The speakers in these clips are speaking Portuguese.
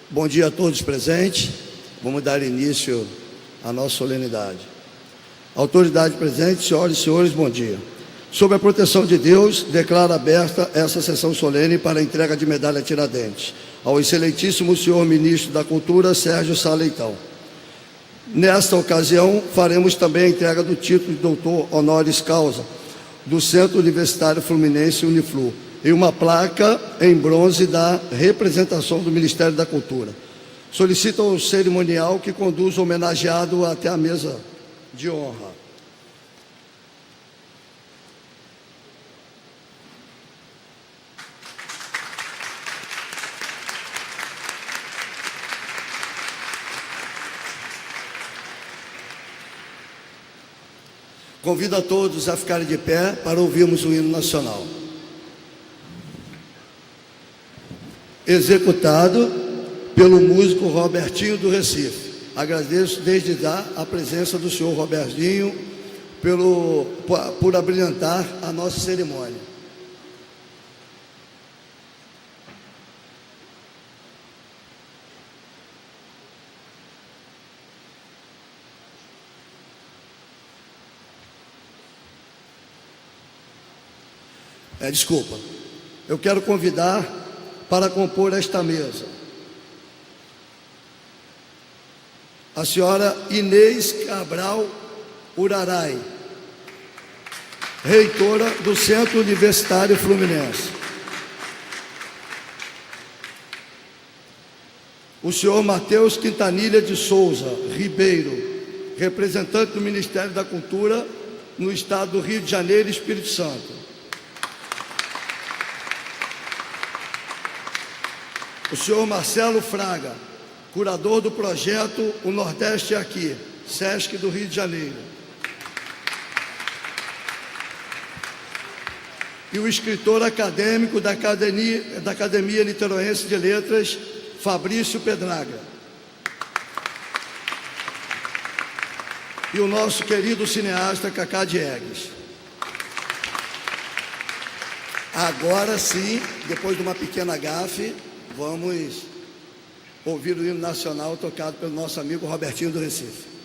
Bom dia a todos presentes. Vamos dar início à nossa solenidade. Autoridade presente, senhoras e senhores, bom dia. Sob a proteção de Deus, declaro aberta essa sessão solene para a entrega de medalha Tiradentes ao excelentíssimo senhor ministro da Cultura, Sérgio Sá Leitão. Nesta ocasião, faremos também a entrega do título de doutor honoris causa do Centro Universitário Fluminense Uniflu e uma placa em bronze da representação do Ministério da Cultura. Solicito ao cerimonial que conduza o homenageado até a mesa de honra. Convido a todos a ficarem de pé para ouvirmos o hino nacional. Executado pelo músico Robertinho do Recife. Agradeço desde já a presença do senhor Robertinho por abrilhantar a nossa cerimônia. Desculpa. Eu quero convidar para compor esta mesa a senhora Inês Cabral Uraray, reitora do Centro Universitário Fluminense. O senhor Matheus Quintanilha de Souza Ribeiro, representante do Ministério da Cultura no estado do Rio de Janeiro e Espírito Santo. O senhor Marcelo Fraga, curador do projeto O Nordeste é Aqui, SESC do Rio de Janeiro. E o escritor acadêmico da Academia Niteroense de Letras, Fabrício Pedraga. E o nosso querido cineasta Cacá Diegues. Agora sim, depois de uma pequena gafe, vamos ouvir o hino nacional tocado pelo nosso amigo Robertinho do Recife.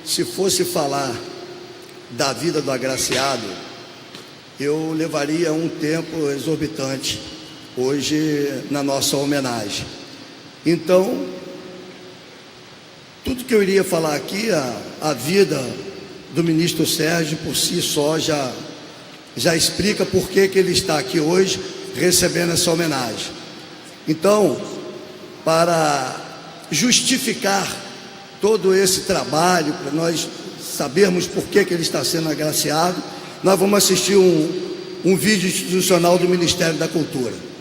Se fosse falar da vida do agraciado, eu levaria um tempo exorbitante hoje na nossa homenagem. Então, tudo que eu iria falar aqui, a vida do ministro Sérgio por si só já explica por que ele está aqui hoje recebendo essa homenagem. Então, para justificar todo esse trabalho, para nós sabermos por que ele está sendo agraciado, nós vamos assistir um vídeo institucional do Ministério da Cultura.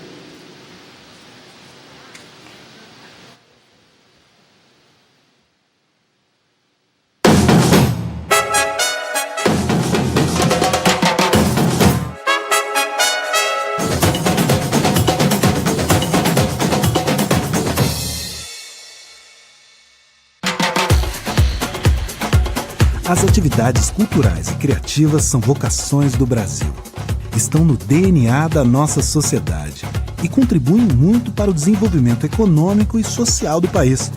As atividades culturais e criativas são vocações do Brasil. Estão no DNA da nossa sociedade e contribuem muito para o desenvolvimento econômico e social do país.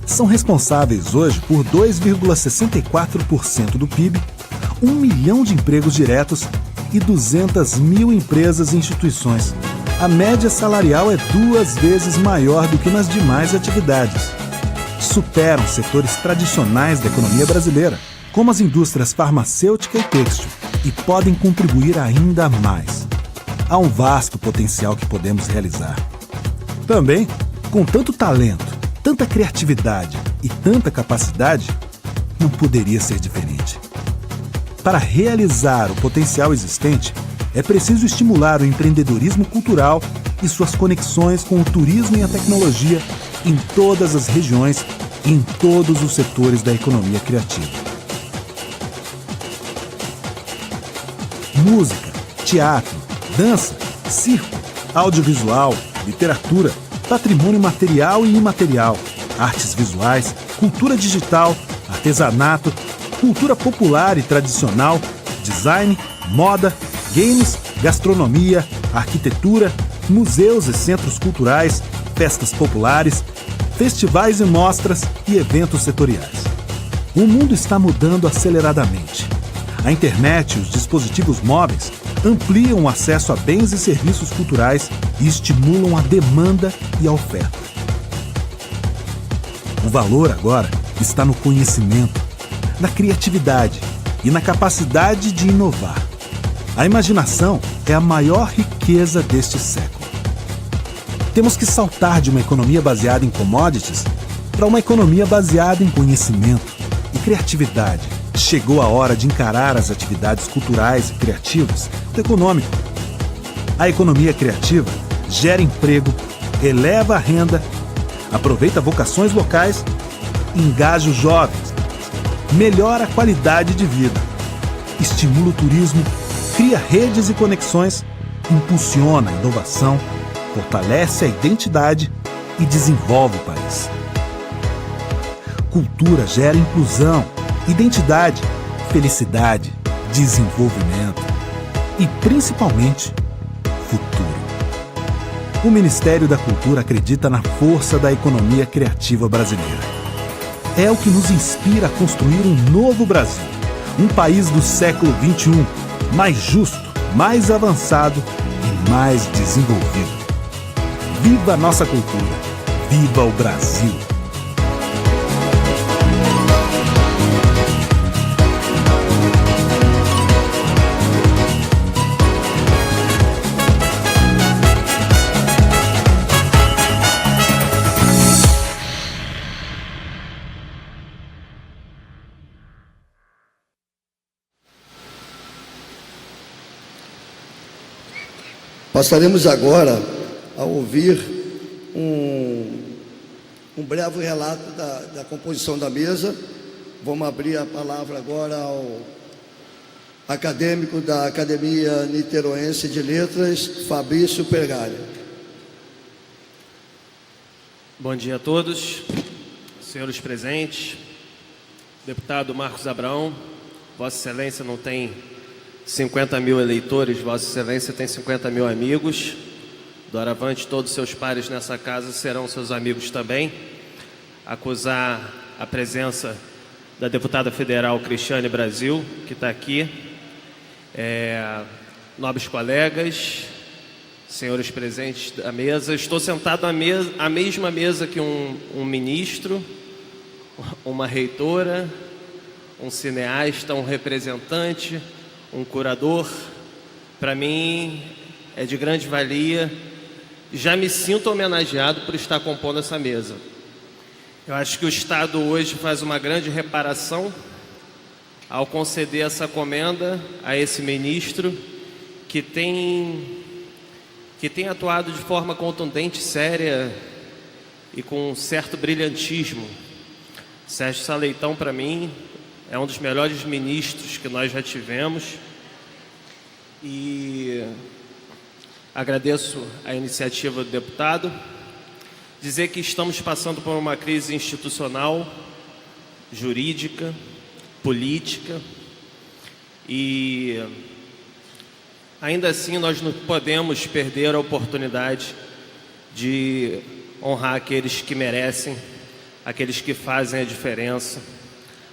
São responsáveis hoje por 2,64% do PIB, 1 milhão de empregos diretos e 200 mil empresas e instituições. A média salarial é 2 vezes maior do que nas demais atividades. Superam setores tradicionais da economia brasileira, como as indústrias farmacêutica e têxtil, e podem contribuir ainda mais. Há um vasto potencial que podemos realizar. Também, com tanto talento, tanta criatividade e tanta capacidade, não poderia ser diferente. Para realizar o potencial existente, é preciso estimular o empreendedorismo cultural e suas conexões com o turismo e a tecnologia em todas as regiões e em todos os setores da economia criativa. Música, teatro, dança, circo, audiovisual, literatura, patrimônio material e imaterial, artes visuais, cultura digital, artesanato, cultura popular e tradicional, design, moda, games, gastronomia, arquitetura, museus e centros culturais, festas populares, festivais e mostras e eventos setoriais. O mundo está mudando aceleradamente. A internet e os dispositivos móveis ampliam o acesso a bens e serviços culturais e estimulam a demanda e a oferta. O valor agora está no conhecimento, na criatividade e na capacidade de inovar. A imaginação é a maior riqueza deste século. Temos que saltar de uma economia baseada em commodities para uma economia baseada em conhecimento e criatividade. Chegou a hora de encarar as atividades culturais e criativas do econômico. A economia criativa gera emprego, eleva a renda, aproveita vocações locais, engaja os jovens, melhora a qualidade de vida, estimula o turismo, cria redes e conexões, impulsiona a inovação, fortalece a identidade e desenvolve o país. Cultura gera inclusão, identidade, felicidade, desenvolvimento e, principalmente, futuro. O Ministério da Cultura acredita na força da economia criativa brasileira. É o que nos inspira a construir um novo Brasil, um país do século XXI, mais justo, mais avançado e mais desenvolvido. Viva a nossa cultura! Viva o Brasil! Passaremos agora a ouvir um breve relato da composição da mesa. Vamos abrir a palavra agora ao acadêmico da Academia Niteroense de Letras, Fabrício Pergalha. Bom dia a todos, senhores presentes, deputado Marcos Abraão, Vossa Excelência não tem 50 mil eleitores, Vossa Excelência tem 50 mil amigos. Doravante, todos os seus pares nessa casa serão seus amigos também. Acusar a presença da deputada federal Cristiane Brasil, que está aqui, nobres colegas, senhores presentes da mesa. Estou sentado à mesma mesa que um ministro, uma reitora, um cineasta, um representante, um curador. Para mim é de grande valia. Já me sinto homenageado por estar compondo essa mesa. Eu acho que o Estado hoje faz uma grande reparação ao conceder essa comenda a esse ministro que tem atuado de forma contundente, séria e com um certo brilhantismo. Sérgio Saleitão, para mim, é um dos melhores ministros que nós já tivemos, e agradeço a iniciativa do deputado. Dizer que estamos passando por uma crise institucional, jurídica, política, e ainda assim nós não podemos perder a oportunidade de honrar aqueles que merecem, aqueles que fazem a diferença,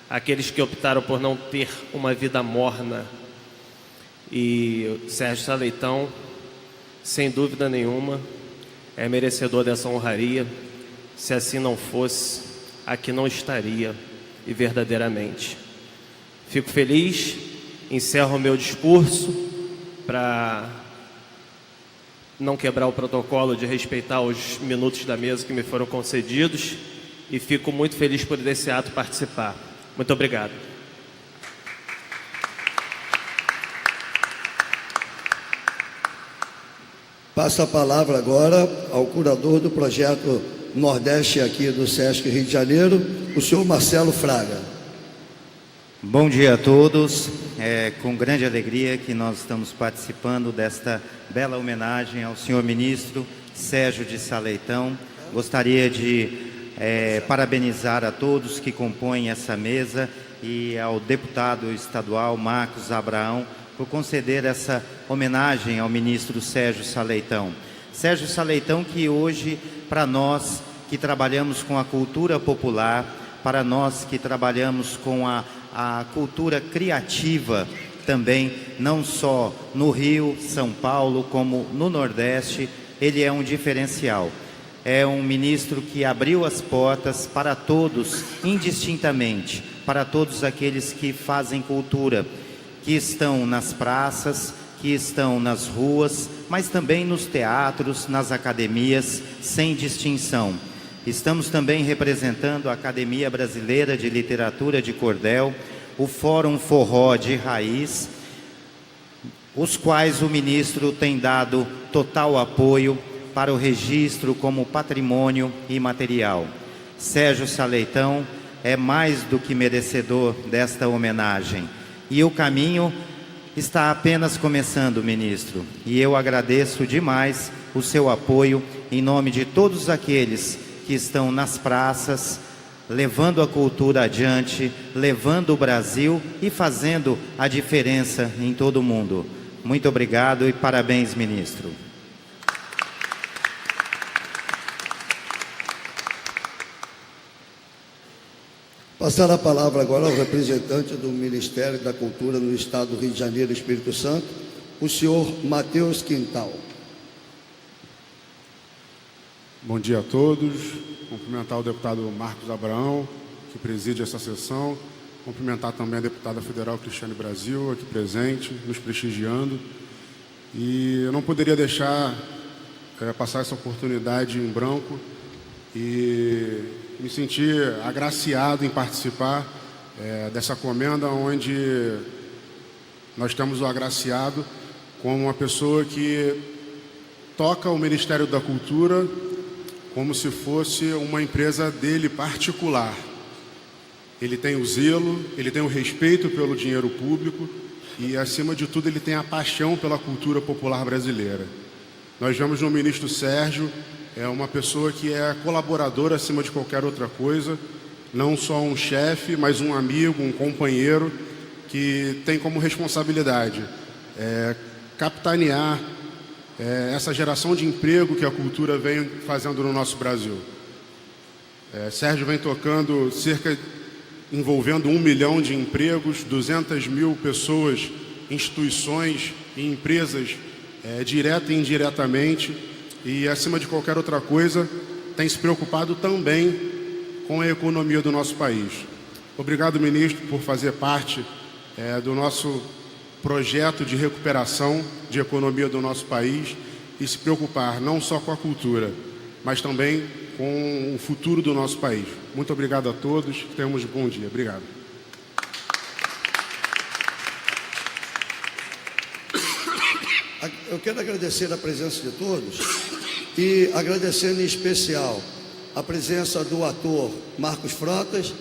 aqueles que optaram por não ter uma vida morna. E Sérgio Saleitão, sem dúvida nenhuma, é merecedor dessa honraria. Se assim não fosse, aqui não estaria, e verdadeiramente. Fico feliz, encerro o meu discurso para não quebrar o protocolo de respeitar os minutos da mesa que me foram concedidos, e fico muito feliz por desse ato participar. Muito obrigado. Passa a palavra agora ao curador do projeto Nordeste aqui do Sesc Rio de Janeiro, o senhor Marcelo Fraga. Bom dia a todos. É com grande alegria que nós estamos participando desta bela homenagem ao senhor ministro Sérgio de Saleitão. Gostaria de parabenizar a todos que compõem essa mesa e ao deputado estadual Marcos Abraão por conceder essa homenagem ao ministro Sérgio Saleitão. Sérgio Saleitão, que hoje, para nós que trabalhamos com a cultura popular, para nós que trabalhamos com a cultura criativa também, não só no Rio, São Paulo, como no Nordeste, ele é um diferencial. É um ministro que abriu as portas para todos, indistintamente, para todos aqueles que fazem cultura, que estão nas praças, que estão nas ruas, mas também nos teatros, nas academias, sem distinção. Estamos também representando a Academia Brasileira de Literatura de Cordel, o Fórum Forró de Raiz, os quais o ministro tem dado total apoio para o registro como patrimônio imaterial. Sérgio Saleitão é mais do que merecedor desta homenagem. E o caminho está apenas começando, ministro. E eu agradeço demais o seu apoio em nome de todos aqueles que estão nas praças, levando a cultura adiante, levando o Brasil e fazendo a diferença em todo o mundo. Muito obrigado e parabéns, ministro. Passar a palavra agora ao representante do Ministério da Cultura no Estado do Rio de Janeiro e Espírito Santo, o senhor Matheus Quintal. Bom dia a todos. Cumprimentar o deputado Marcos Abraão, que preside essa sessão. Cumprimentar também a deputada federal Cristiane Brasil, aqui presente, nos prestigiando. E eu não poderia deixar passar essa oportunidade em branco e me sentir agraciado em participar dessa comenda, onde nós temos o agraciado como uma pessoa que toca o Ministério da Cultura como se fosse uma empresa dele particular. Ele tem o zelo, ele tem o respeito pelo dinheiro público e, acima de tudo, ele tem a paixão pela cultura popular brasileira. Nós vemos no ministro Sérgio uma pessoa que é colaboradora acima de qualquer outra coisa, não só um chefe, mas um amigo, um companheiro que tem como responsabilidade capitanear essa geração de emprego que a cultura vem fazendo no nosso Brasil. Sérgio vem tocando envolvendo 1 milhão de empregos, 200 mil pessoas, instituições e empresas, direta e indiretamente, e acima de qualquer outra coisa, tem se preocupado também com a economia do nosso país. Obrigado, ministro, por fazer parte do nosso projeto de recuperação de economia do nosso país e se preocupar não só com a cultura, mas também com o futuro do nosso país. Muito obrigado a todos, que tenhamos um bom dia. Obrigado. Eu quero agradecer a presença de todos e agradecendo em especial a presença do ator Marcos Frotas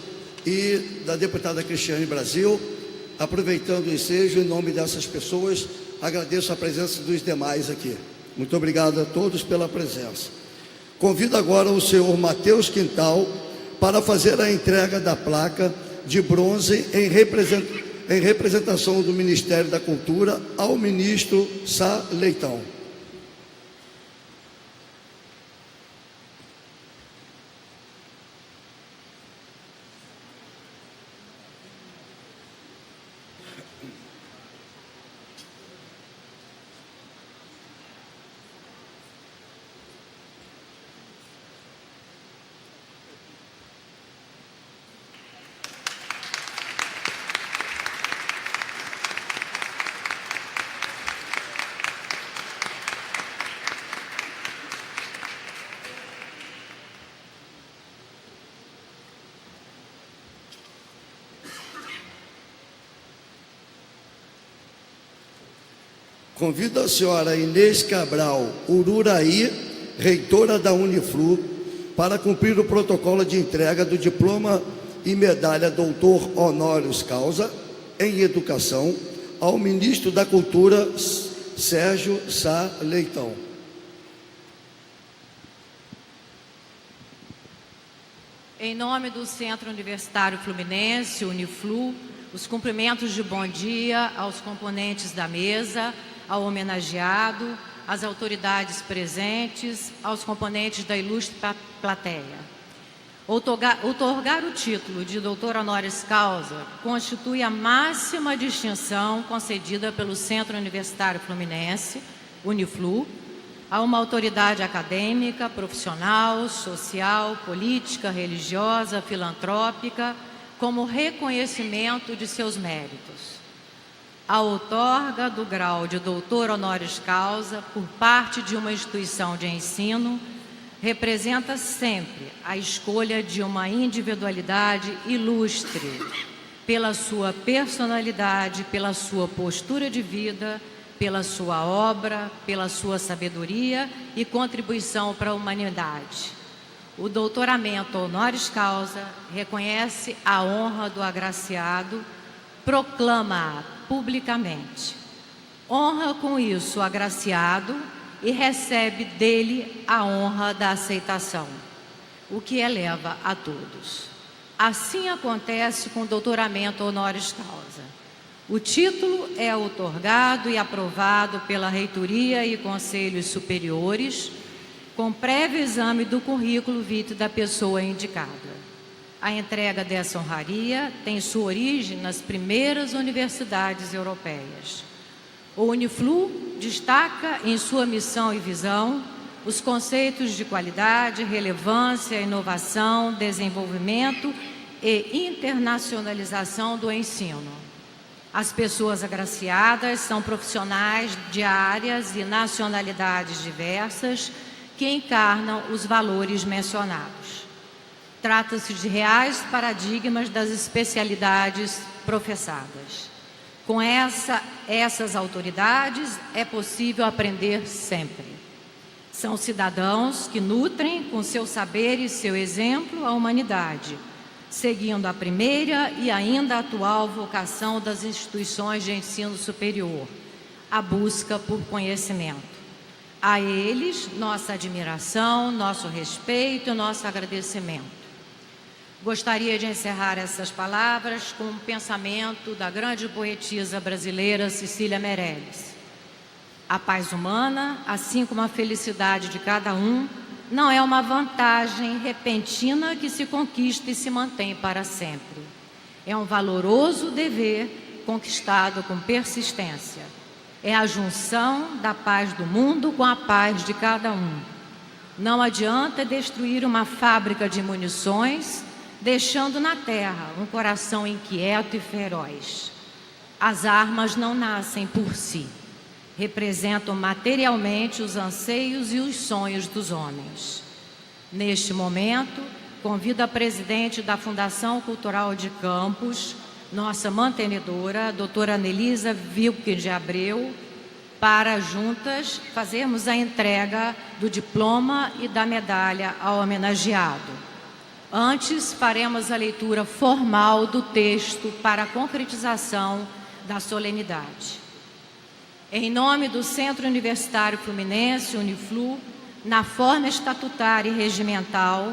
e da deputada Cristiane Brasil. Aproveitando o ensejo, em nome dessas pessoas, agradeço a presença dos demais aqui. Muito obrigado a todos pela presença. Convido agora o senhor Matheus Quintal para fazer a entrega da placa de bronze em representação do Ministério da Cultura ao ministro Sá Leitão. Convido a senhora Inês Cabral Ururaí, reitora da Uniflu, para cumprir o protocolo de entrega do diploma e medalha doutor honoris causa em educação ao ministro da Cultura, Sérgio Sá Leitão. Em nome do Centro Universitário Fluminense, Uniflu, os cumprimentos de bom dia aos componentes da mesa, ao homenageado, às autoridades presentes, aos componentes da ilustre plateia. Outorgar o título de doutor honoris causa constitui a máxima distinção concedida pelo Centro Universitário Fluminense, Uniflu, a uma autoridade acadêmica, profissional, social, política, religiosa, filantrópica, como reconhecimento de seus méritos. A outorga do grau de doutor honoris causa por parte de uma instituição de ensino representa sempre a escolha de uma individualidade ilustre, pela sua personalidade, pela sua postura de vida, pela sua obra, pela sua sabedoria e contribuição para a humanidade. O doutoramento honoris causa reconhece a honra do agraciado, proclama-a publicamente. Honra com isso o agraciado e recebe dele a honra da aceitação, o que eleva a todos. Assim acontece com o doutoramento honoris causa. O título é outorgado e aprovado pela reitoria e conselhos superiores, com prévio exame do currículo vitae da pessoa indicada. A entrega dessa honraria tem sua origem nas primeiras universidades europeias. O Uniflu destaca em sua missão e visão os conceitos de qualidade, relevância, inovação, desenvolvimento e internacionalização do ensino. As pessoas agraciadas são profissionais de áreas e nacionalidades diversas que encarnam os valores mencionados. Trata-se de reais paradigmas das especialidades professadas. Com essas autoridades é possível aprender sempre. São cidadãos que nutrem com seu saber e seu exemplo a humanidade, seguindo a primeira e ainda atual vocação das instituições de ensino superior, a busca por conhecimento. A eles, nossa admiração, nosso respeito e nosso agradecimento. Gostaria de encerrar essas palavras com um pensamento da grande poetisa brasileira Cecília Meirelles. A paz humana, assim como a felicidade de cada um, não é uma vantagem repentina que se conquista e se mantém para sempre. É um valoroso dever conquistado com persistência. É a junção da paz do mundo com a paz de cada um. Não adianta destruir uma fábrica de munições, deixando na terra um coração inquieto e feroz. As armas não nascem por si. Representam materialmente os anseios e os sonhos dos homens. Neste momento, convido a presidente da Fundação Cultural de Campos, nossa mantenedora, a doutora Anelisa Wilke de Abreu, para juntas fazermos a entrega do diploma e da medalha ao homenageado. Antes, faremos a leitura formal do texto para a concretização da solenidade. Em nome do Centro Universitário Fluminense, Uniflu, na forma estatutária e regimental,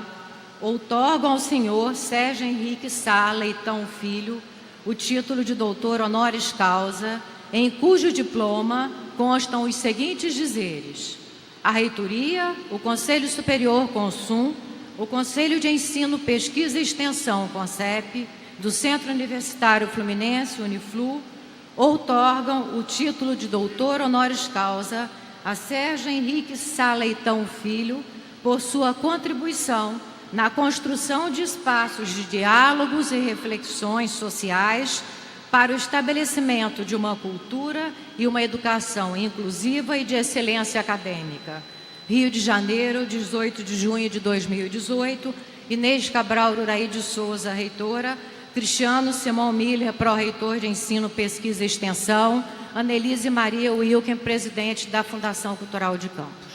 outorgo ao senhor Sérgio Henrique Sá Leitão Filho o título de doutor honoris causa, em cujo diploma constam os seguintes dizeres: a reitoria, o Conselho Superior Consum, o Conselho de Ensino, Pesquisa e Extensão, CONCEP, do Centro Universitário Fluminense, Uniflu, outorgam o título de doutor honoris causa a Sérgio Henrique Sá Leitão Filho por sua contribuição na construção de espaços de diálogos e reflexões sociais para o estabelecimento de uma cultura e uma educação inclusiva e de excelência acadêmica. Rio de Janeiro, 18 de junho de 2018, Inês Cabral Uraí de Souza, reitora, Cristiano Simão Miller, pró-reitor de Ensino, Pesquisa e Extensão, Anelise Maria Wilken, presidente da Fundação Cultural de Campos.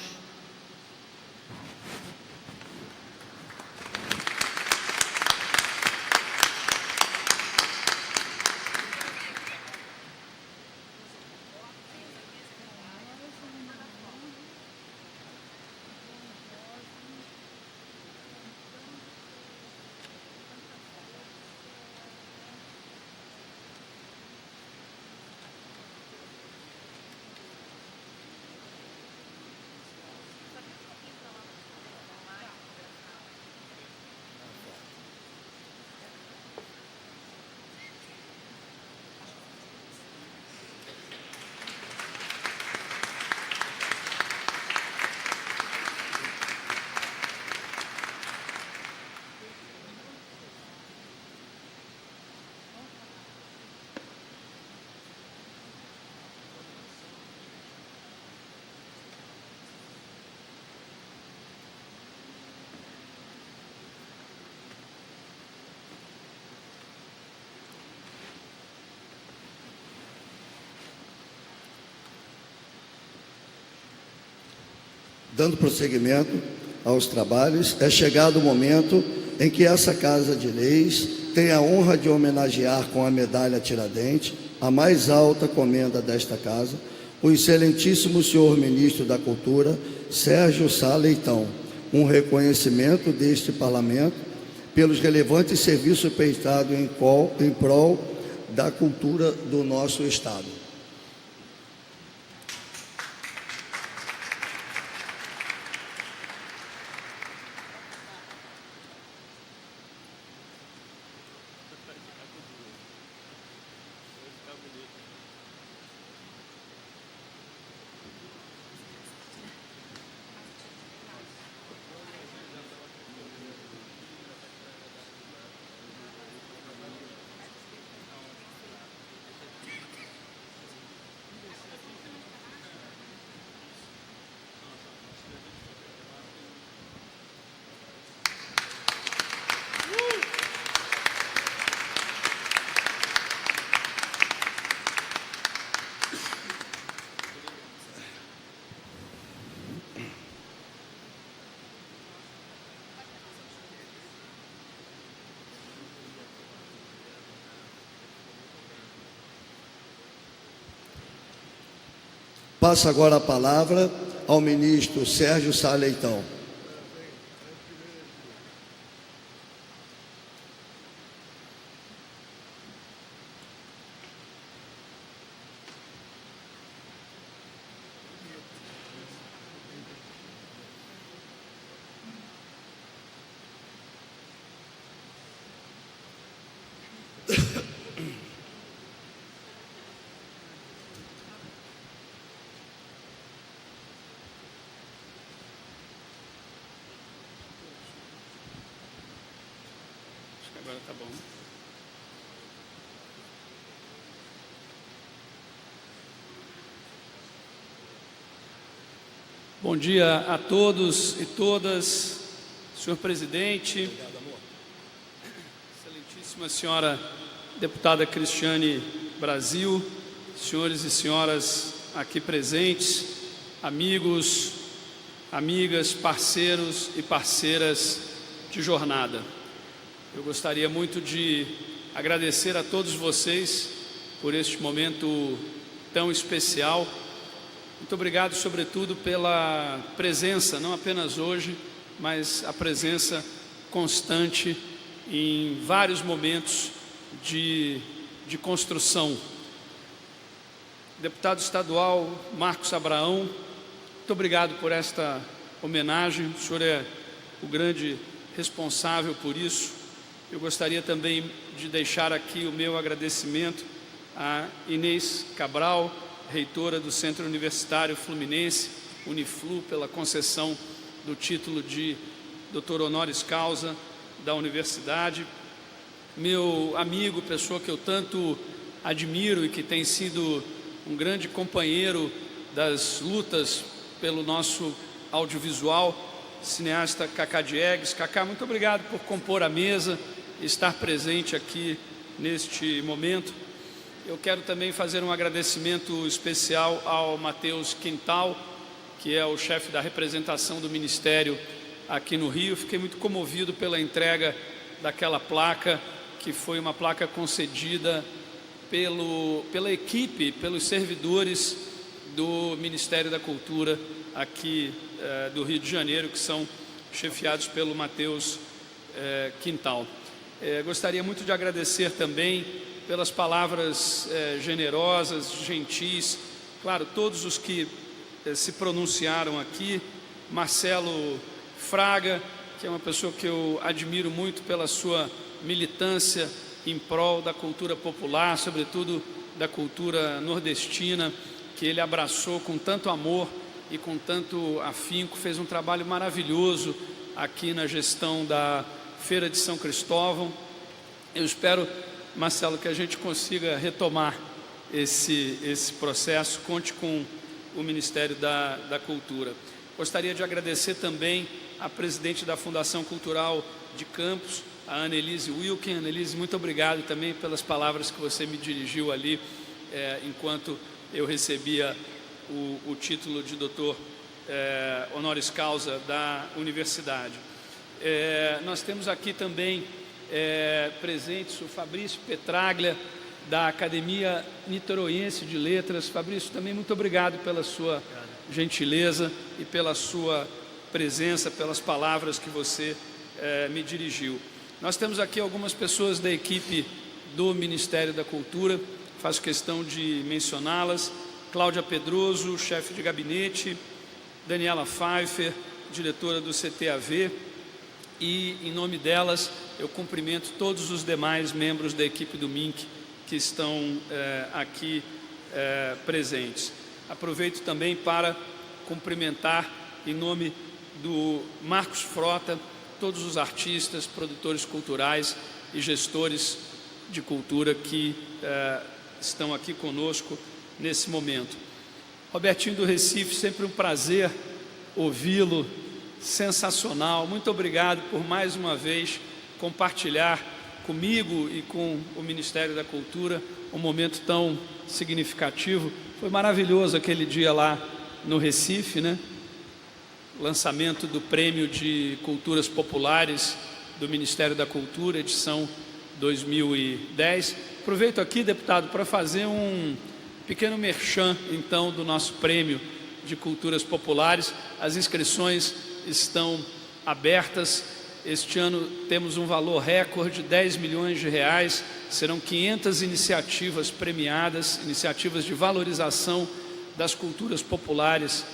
Dando prosseguimento aos trabalhos, é chegado o momento em que essa Casa de Leis tem a honra de homenagear com a medalha Tiradentes, a mais alta comenda desta Casa, o excelentíssimo senhor Ministro da Cultura, Sérgio Sá Leitão, um reconhecimento deste Parlamento pelos relevantes serviços prestados em prol da cultura do nosso Estado. Passo agora a palavra ao ministro Sérgio Sá Leitão. Tá bom. Bom dia a todos e todas, senhor presidente, excelentíssima senhora deputada Cristiane Brasil, senhores e senhoras aqui presentes, amigos, amigas, parceiros e parceiras de jornada. Eu gostaria muito de agradecer a todos vocês por este momento tão especial. Muito obrigado, sobretudo, pela presença, não apenas hoje, mas a presença constante em vários momentos de construção. Deputado estadual Marcos Abraão, muito obrigado por esta homenagem, o senhor é o grande responsável por isso. Eu gostaria também de deixar aqui o meu agradecimento a Inês Cabral, reitora do Centro Universitário Fluminense, Uniflu, pela concessão do título de doutor honoris causa da universidade. Meu amigo, pessoa que eu tanto admiro e que tem sido um grande companheiro das lutas pelo nosso audiovisual, cineasta Cacá Diegues. Cacá, muito obrigado por compor a mesa e estar presente aqui neste momento. Eu quero também fazer um agradecimento especial ao Matheus Quintal, que é o chefe da representação do Ministério aqui no Rio. Fiquei muito comovido pela entrega daquela placa, que foi uma placa concedida pela equipe, pelos servidores do Ministério da Cultura aqui do Rio de Janeiro, que são chefiados pelo Matheus Quintal. Gostaria muito de agradecer também pelas palavras generosas, gentis, claro, todos os que se pronunciaram aqui. Marcelo Fraga, que é uma pessoa que eu admiro muito pela sua militância em prol da cultura popular, sobretudo da cultura nordestina, que ele abraçou com tanto amor e com tanto afinco, fez um trabalho maravilhoso aqui na gestão da Feira de São Cristóvão. Eu espero, Marcelo, que a gente consiga retomar esse processo. Conte com o Ministério da Cultura. Gostaria de agradecer também a presidente da Fundação Cultural de Campos, a Annelise Wilken. Annelise, muito obrigado também pelas palavras que você me dirigiu ali enquanto eu recebia o título de doutor honoris causa da universidade. Nós temos aqui também presentes o Fabrício Petraglia, da Academia Niteroense de Letras. Fabrício, também muito obrigado pela sua gentileza e pela sua presença, pelas palavras que você me dirigiu. Nós temos aqui algumas pessoas da equipe do Ministério da Cultura, faço questão de mencioná-las: Cláudia Pedroso, chefe de gabinete, Daniela Pfeiffer, diretora do CTAV, e em nome delas eu cumprimento todos os demais membros da equipe do MINC que estão aqui presentes. Aproveito também para cumprimentar em nome do Marcos Frota todos os artistas, produtores culturais e gestores de cultura que estão aqui conosco nesse momento. Robertinho do Recife, sempre um prazer ouvi-lo, sensacional. Muito obrigado por mais uma vez compartilhar comigo e com o Ministério da Cultura um momento tão significativo. Foi maravilhoso aquele dia lá no Recife, né? Lançamento do Prêmio de Culturas Populares do Ministério da Cultura, edição 2010. Aproveito aqui, deputado, para fazer um pequeno merchan, então, do nosso Prêmio de Culturas Populares. As inscrições estão abertas. Este ano temos um valor recorde de 10 milhões de reais. Serão 500 iniciativas premiadas, iniciativas de valorização das culturas populares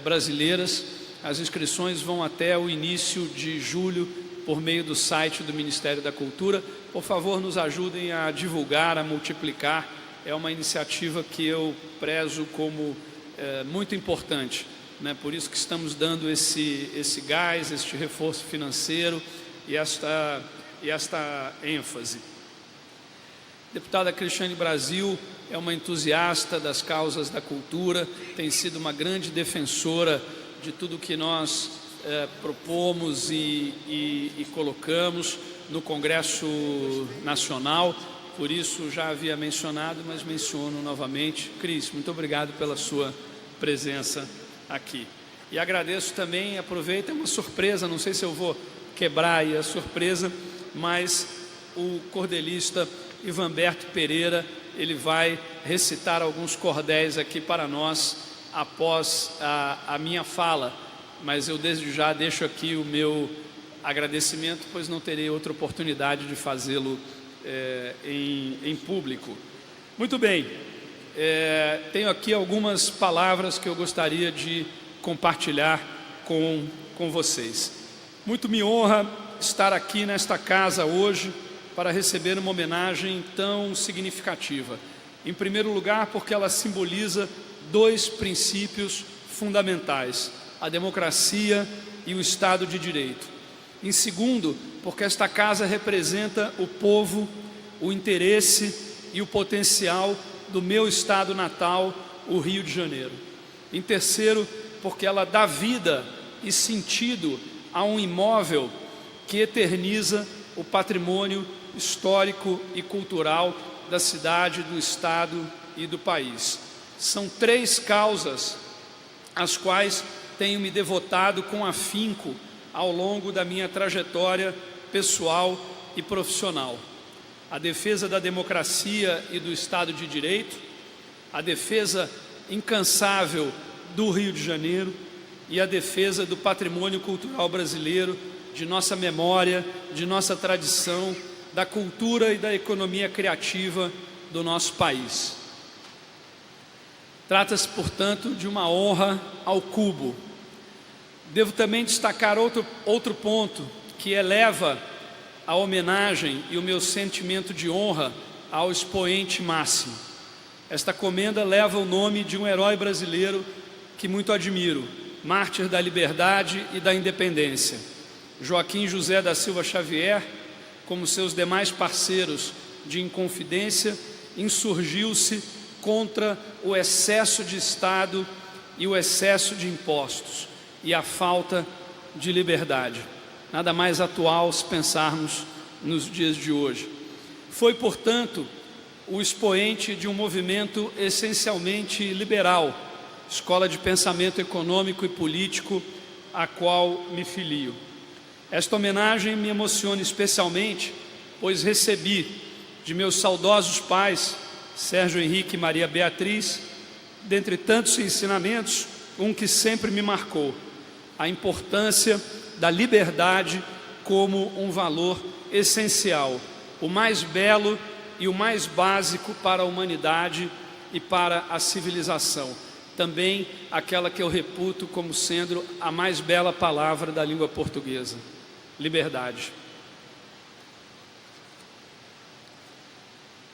brasileiras. As inscrições vão até o início de julho por meio do site do Ministério da Cultura. Por favor, nos ajudem a divulgar, a multiplicar. É uma iniciativa que eu prezo como muito importante, né? Por isso que estamos dando esse gás, este reforço financeiro e esta ênfase. Deputada Cristiane Brasil é uma entusiasta das causas da cultura, tem sido uma grande defensora de tudo que nós propomos e colocamos no Congresso Nacional. Por isso já havia mencionado, mas menciono novamente. Cris, muito obrigado pela sua presença aqui. E agradeço também, aproveito, é uma surpresa, não sei se eu vou quebrar aí a surpresa, mas o cordelista Ivanberto Pereira, ele vai recitar alguns cordéis aqui para nós após a minha fala, mas eu desde já deixo aqui o meu agradecimento, pois não terei outra oportunidade de fazê-lo em público. Muito bem, tenho aqui algumas palavras que eu gostaria de compartilhar com vocês. Muito me honra estar aqui nesta casa hoje para receber uma homenagem tão significativa. Em primeiro lugar, porque ela simboliza dois princípios fundamentais: a democracia e o Estado de Direito. Em segundo, porque esta casa representa o povo, o interesse e o potencial do meu estado natal, o Rio de Janeiro. Em terceiro, porque ela dá vida e sentido a um imóvel que eterniza o patrimônio histórico e cultural da cidade, do estado e do país. São três causas às quais tenho me devotado com afinco ao longo da minha trajetória pessoal e profissional: a defesa da democracia e do Estado de Direito, a defesa incansável do Rio de Janeiro e a defesa do patrimônio cultural brasileiro, de nossa memória, de nossa tradição, da cultura e da economia criativa do nosso país. Trata-se, portanto, de uma honra ao cubo. Devo também destacar outro ponto que eleva a homenagem e o meu sentimento de honra ao expoente máximo. Esta comenda leva o nome de um herói brasileiro que muito admiro, mártir da liberdade e da independência. Joaquim José da Silva Xavier, como seus demais parceiros de Inconfidência, insurgiu-se contra o excesso de Estado e o excesso de impostos e a falta de liberdade. Nada mais atual se pensarmos nos dias de hoje. Foi, portanto, o expoente de um movimento essencialmente liberal, escola de pensamento econômico e político, a qual me filio. Esta homenagem me emociona especialmente, pois recebi de meus saudosos pais, Sérgio Henrique e Maria Beatriz, dentre tantos ensinamentos, um que sempre me marcou: a importância da liberdade como um valor essencial, o mais belo e o mais básico para a humanidade e para a civilização. Também aquela que eu reputo como sendo a mais bela palavra da língua portuguesa: liberdade.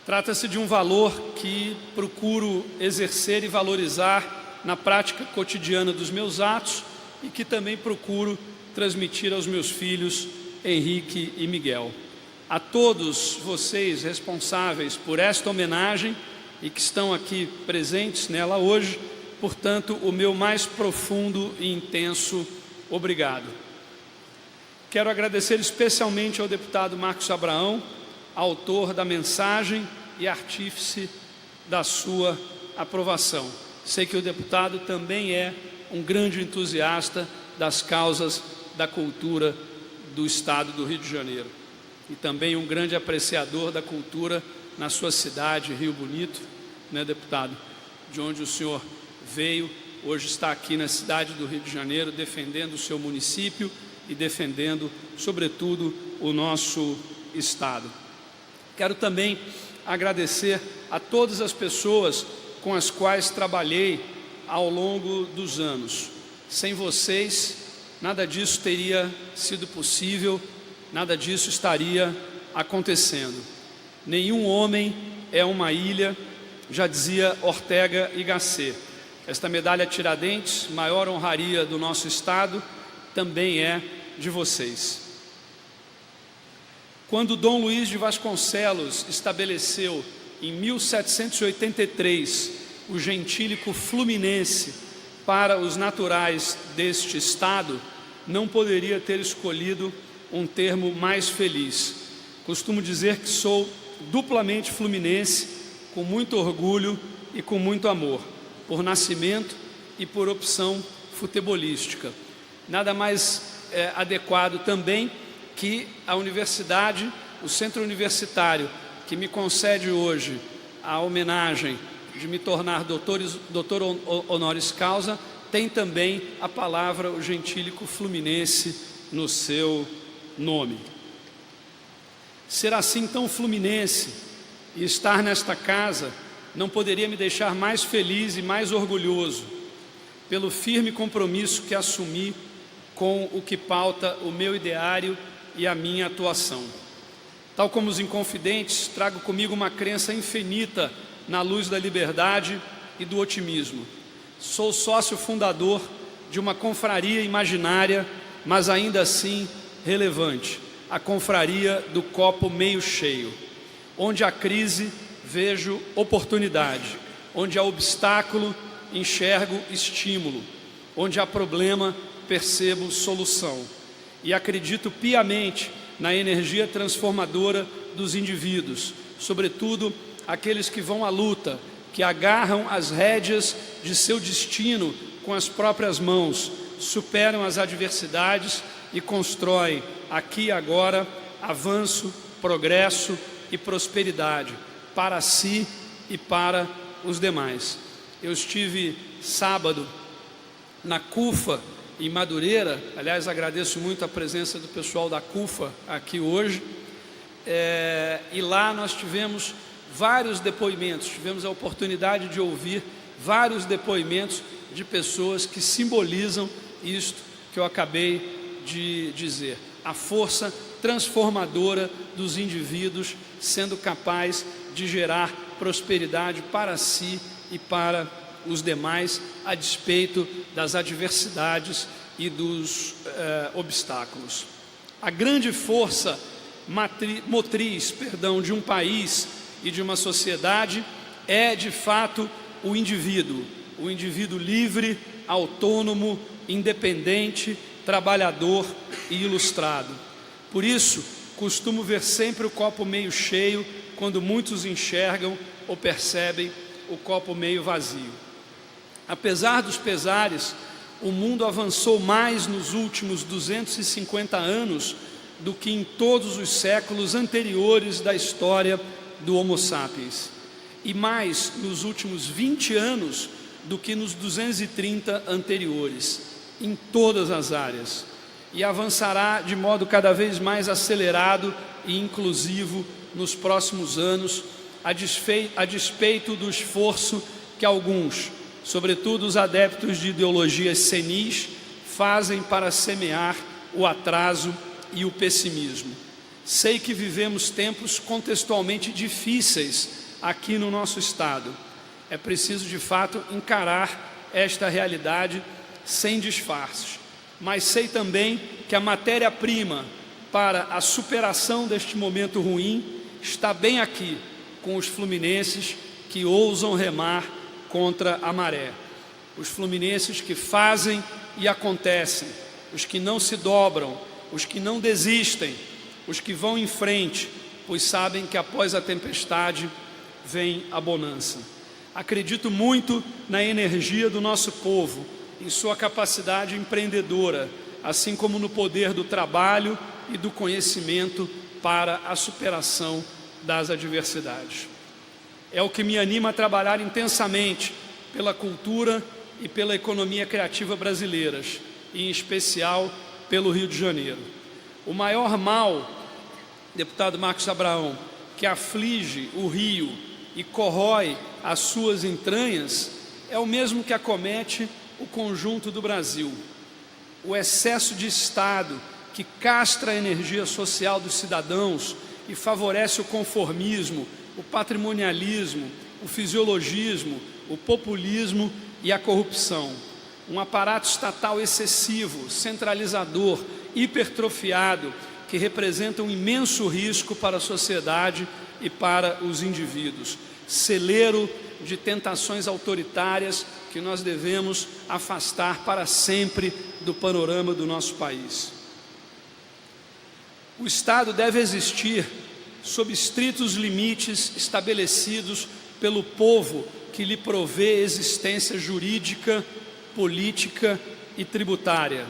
Trata-se de um valor que procuro exercer e valorizar na prática cotidiana dos meus atos e que também procuro transmitir aos meus filhos Henrique e Miguel. A todos vocês responsáveis por esta homenagem e que estão aqui presentes nela hoje, portanto, o meu mais profundo e intenso obrigado. Quero agradecer especialmente ao deputado Marcos Abraão, autor da mensagem e artífice da sua aprovação. Sei que o deputado também é um grande entusiasta das causas da cultura do estado do Rio de Janeiro e também um grande apreciador da cultura na sua cidade, Rio Bonito, né, deputado? De onde o senhor veio, hoje está aqui na cidade do Rio de Janeiro defendendo o seu município e defendendo, sobretudo, o nosso estado. Quero também agradecer a todas as pessoas com as quais trabalhei ao longo dos anos. Sem vocês, nada disso teria sido possível, nada disso estaria acontecendo. Nenhum homem é uma ilha, já dizia Ortega y Gasset. Esta medalha Tiradentes, maior honraria do nosso estado, também é de vocês. Quando Dom Luís de Vasconcelos estabeleceu, em 1783, o gentílico fluminense para os naturais deste estado, não poderia ter escolhido um termo mais feliz. Costumo dizer que sou duplamente fluminense, com muito orgulho e com muito amor, por nascimento e por opção futebolística. Nada mais adequado também que a universidade, o centro universitário, que me concede hoje a homenagem de me tornar doutor honoris causa, tem também a palavra o gentílico fluminense no seu nome. Ser assim tão fluminense e estar nesta casa não poderia me deixar mais feliz e mais orgulhoso pelo firme compromisso que assumi com o que pauta o meu ideário e a minha atuação. Tal como os inconfidentes, trago comigo uma crença infinita na luz da liberdade e do otimismo. Sou sócio fundador de uma confraria imaginária, mas ainda assim relevante, a confraria do copo meio cheio. Onde há crise, vejo oportunidade. Onde há obstáculo, enxergo estímulo. Onde há problema, percebo solução. E acredito piamente na energia transformadora dos indivíduos, sobretudo aqueles que vão à luta, que agarram as rédeas de seu destino com as próprias mãos, superam as adversidades e constroem aqui e agora avanço, progresso e prosperidade para si e para os demais. Eu estive sábado na CUFA, em Madureira. Aliás, agradeço muito a presença do pessoal da CUFA aqui hoje, e lá nós tivemos vários depoimentos, tivemos a oportunidade de ouvir vários depoimentos de pessoas que simbolizam isto que eu acabei de dizer, a força transformadora dos indivíduos sendo capaz de gerar prosperidade para si e para os demais, a despeito das adversidades e dos obstáculos. A grande força motriz de um país e de uma sociedade é, de fato, o indivíduo livre, autônomo, independente, trabalhador e ilustrado. Por isso, costumo ver sempre o copo meio cheio quando muitos enxergam ou percebem o copo meio vazio. Apesar dos pesares, o mundo avançou mais nos últimos 250 anos do que em todos os séculos anteriores da história do Homo sapiens, e mais nos últimos 20 anos do que nos 230 anteriores, em todas as áreas, e avançará de modo cada vez mais acelerado e inclusivo nos próximos anos, a despeito do esforço que alguns, sobretudo os adeptos de ideologias senis, fazem para semear o atraso e o pessimismo. Sei que vivemos tempos contextualmente difíceis aqui no nosso estado. É preciso, de fato, encarar esta realidade sem disfarces. Mas sei também que a matéria-prima para a superação deste momento ruim está bem aqui, com os fluminenses que ousam remar contra a maré. Os fluminenses que fazem e acontecem, os que não se dobram, os que não desistem, os que vão em frente, pois sabem que após a tempestade vem a bonança. Acredito muito na energia do nosso povo, em sua capacidade empreendedora, assim como no poder do trabalho e do conhecimento para a superação das adversidades. É o que me anima a trabalhar intensamente pela cultura e pela economia criativa brasileiras, e em especial pelo Rio de Janeiro. O maior mal, deputado Marcos Abraão, que aflige o Rio e corrói as suas entranhas, é o mesmo que acomete o conjunto do Brasil. O excesso de Estado que castra a energia social dos cidadãos e favorece o conformismo, o patrimonialismo, o fisiologismo, o populismo e a corrupção. Um aparato estatal excessivo, centralizador, hipertrofiado, que representa um imenso risco para a sociedade e para os indivíduos. Celeiro de tentações autoritárias que nós devemos afastar para sempre do panorama do nosso país. O Estado deve existir sob estritos limites estabelecidos pelo povo que lhe provê existência jurídica, política e tributária.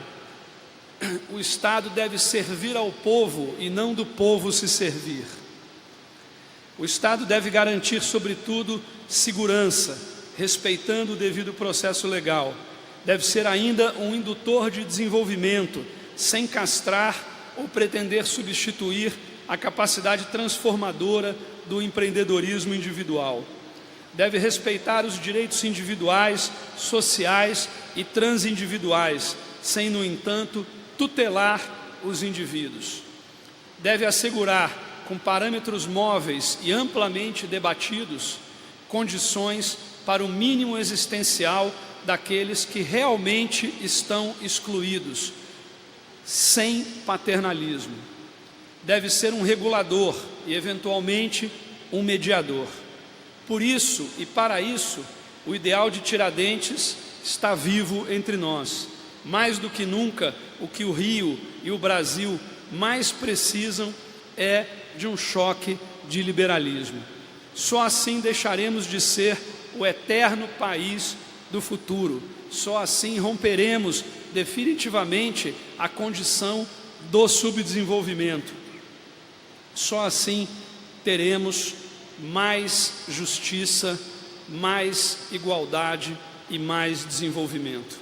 O Estado deve servir ao povo e não do povo se servir. O Estado deve garantir, sobretudo, segurança, respeitando o devido processo legal. Deve ser ainda um indutor de desenvolvimento, sem castrar ou pretender substituir a capacidade transformadora do empreendedorismo individual. Deve respeitar os direitos individuais, sociais e transindividuais, sem, no entanto, tutelar os indivíduos. Deve assegurar, com parâmetros móveis e amplamente debatidos, condições para o mínimo existencial daqueles que realmente estão excluídos, sem paternalismo. Deve ser um regulador e, eventualmente, um mediador. Por isso e para isso, o ideal de Tiradentes está vivo entre nós. Mais do que nunca, o que o Rio e o Brasil mais precisam é de um choque de liberalismo. Só assim deixaremos de ser o eterno país do futuro. Só assim romperemos definitivamente a condição do subdesenvolvimento. Só assim teremos mais justiça, mais igualdade e mais desenvolvimento.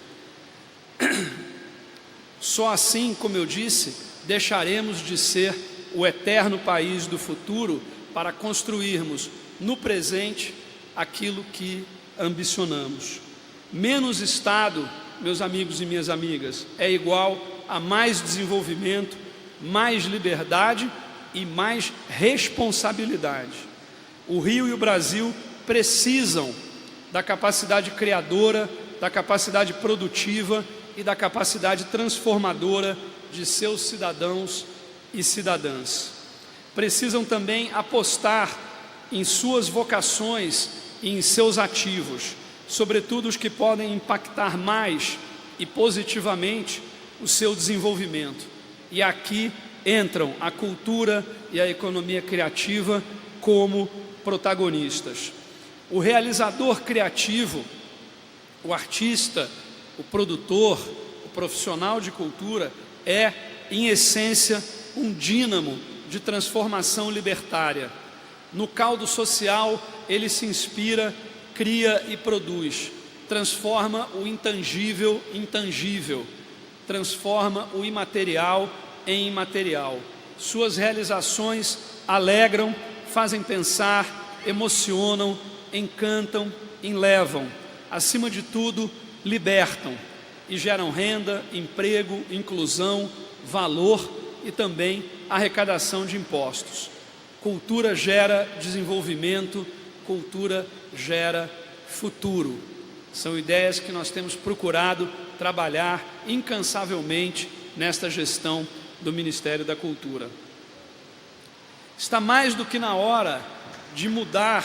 Só assim, como eu disse, deixaremos de ser o eterno país do futuro para construirmos no presente aquilo que ambicionamos. Menos Estado, meus amigos e minhas amigas, é igual a mais desenvolvimento, mais liberdade e mais responsabilidade. O Rio e o Brasil precisam da capacidade criadora, da capacidade produtiva e da capacidade transformadora de seus cidadãos e cidadãs. Precisam também apostar em suas vocações e em seus ativos, sobretudo os que podem impactar mais e positivamente o seu desenvolvimento. E aqui entram a cultura e a economia criativa como protagonistas. O realizador criativo, o artista, o produtor, o profissional de cultura é, em essência, um dínamo de transformação libertária. No caldo social, ele se inspira, cria e produz, transforma o intangível em tangível, transforma o imaterial em imaterial. Suas realizações alegram, fazem pensar, emocionam, encantam, enlevam, acima de tudo, libertam e geram renda, emprego, inclusão, valor e também arrecadação de impostos. Cultura gera desenvolvimento, cultura gera futuro. São ideias que nós temos procurado trabalhar incansavelmente nesta gestão do Ministério da Cultura. Está mais do que na hora de mudar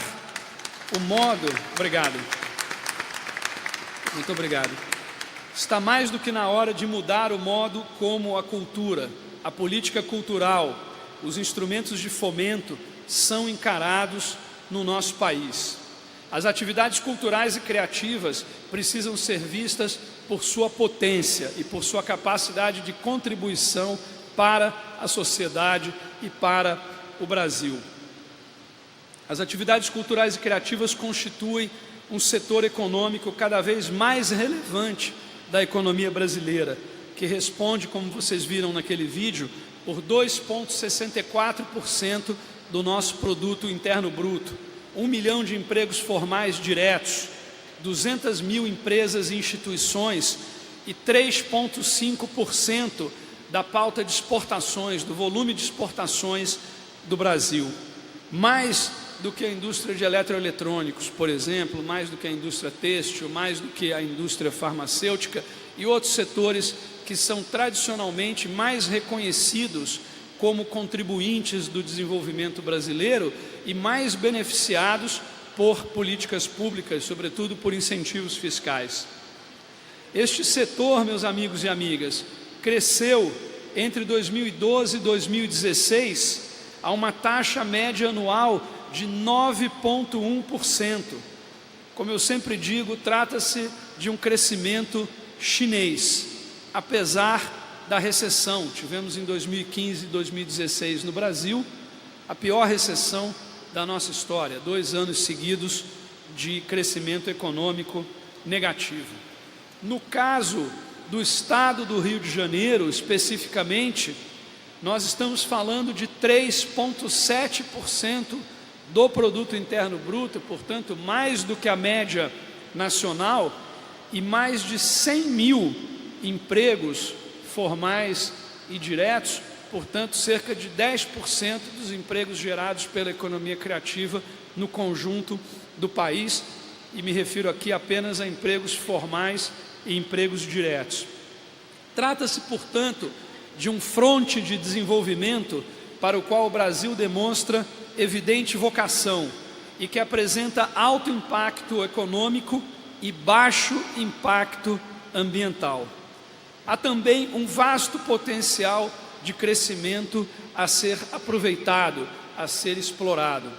o modo... Obrigado. Muito obrigado. Está mais do que na hora de mudar o modo como a cultura, a política cultural, os instrumentos de fomento são encarados no nosso país. As atividades culturais e criativas precisam ser vistas por sua potência e por sua capacidade de contribuição para a sociedade e para o Brasil. As atividades culturais e criativas constituem um setor econômico cada vez mais relevante da economia brasileira, que responde, como vocês viram naquele vídeo, por 2,64% do nosso produto interno bruto, 1 milhão de empregos formais diretos, 200 mil empresas e instituições e 3,5% da pauta de exportações, do volume de exportações do Brasil. Mais do que a indústria de eletroeletrônicos, por exemplo, mais do que a indústria têxtil, mais do que a indústria farmacêutica e outros setores que são tradicionalmente mais reconhecidos como contribuintes do desenvolvimento brasileiro e mais beneficiados por políticas públicas, sobretudo por incentivos fiscais. Este setor, meus amigos e amigas, cresceu entre 2012 e 2016 a uma taxa média anual de 9,1%. Como eu sempre digo, trata-se de um crescimento chinês, apesar da recessão. Tivemos em 2015 e 2016 no Brasil a pior recessão da nossa história, 2 anos seguidos de crescimento econômico negativo. No caso do estado do Rio de Janeiro, especificamente, nós estamos falando de 3,7% do produto interno bruto, portanto, mais do que a média nacional, e mais de 100 mil empregos formais e diretos, portanto, cerca de 10% dos empregos gerados pela economia criativa no conjunto do país, e me refiro aqui apenas a empregos formais e empregos diretos. Trata-se, portanto, de um fronte de desenvolvimento para o qual o Brasil demonstra evidente vocação e que apresenta alto impacto econômico e baixo impacto ambiental. Há também um vasto potencial de crescimento a ser aproveitado, a ser explorado.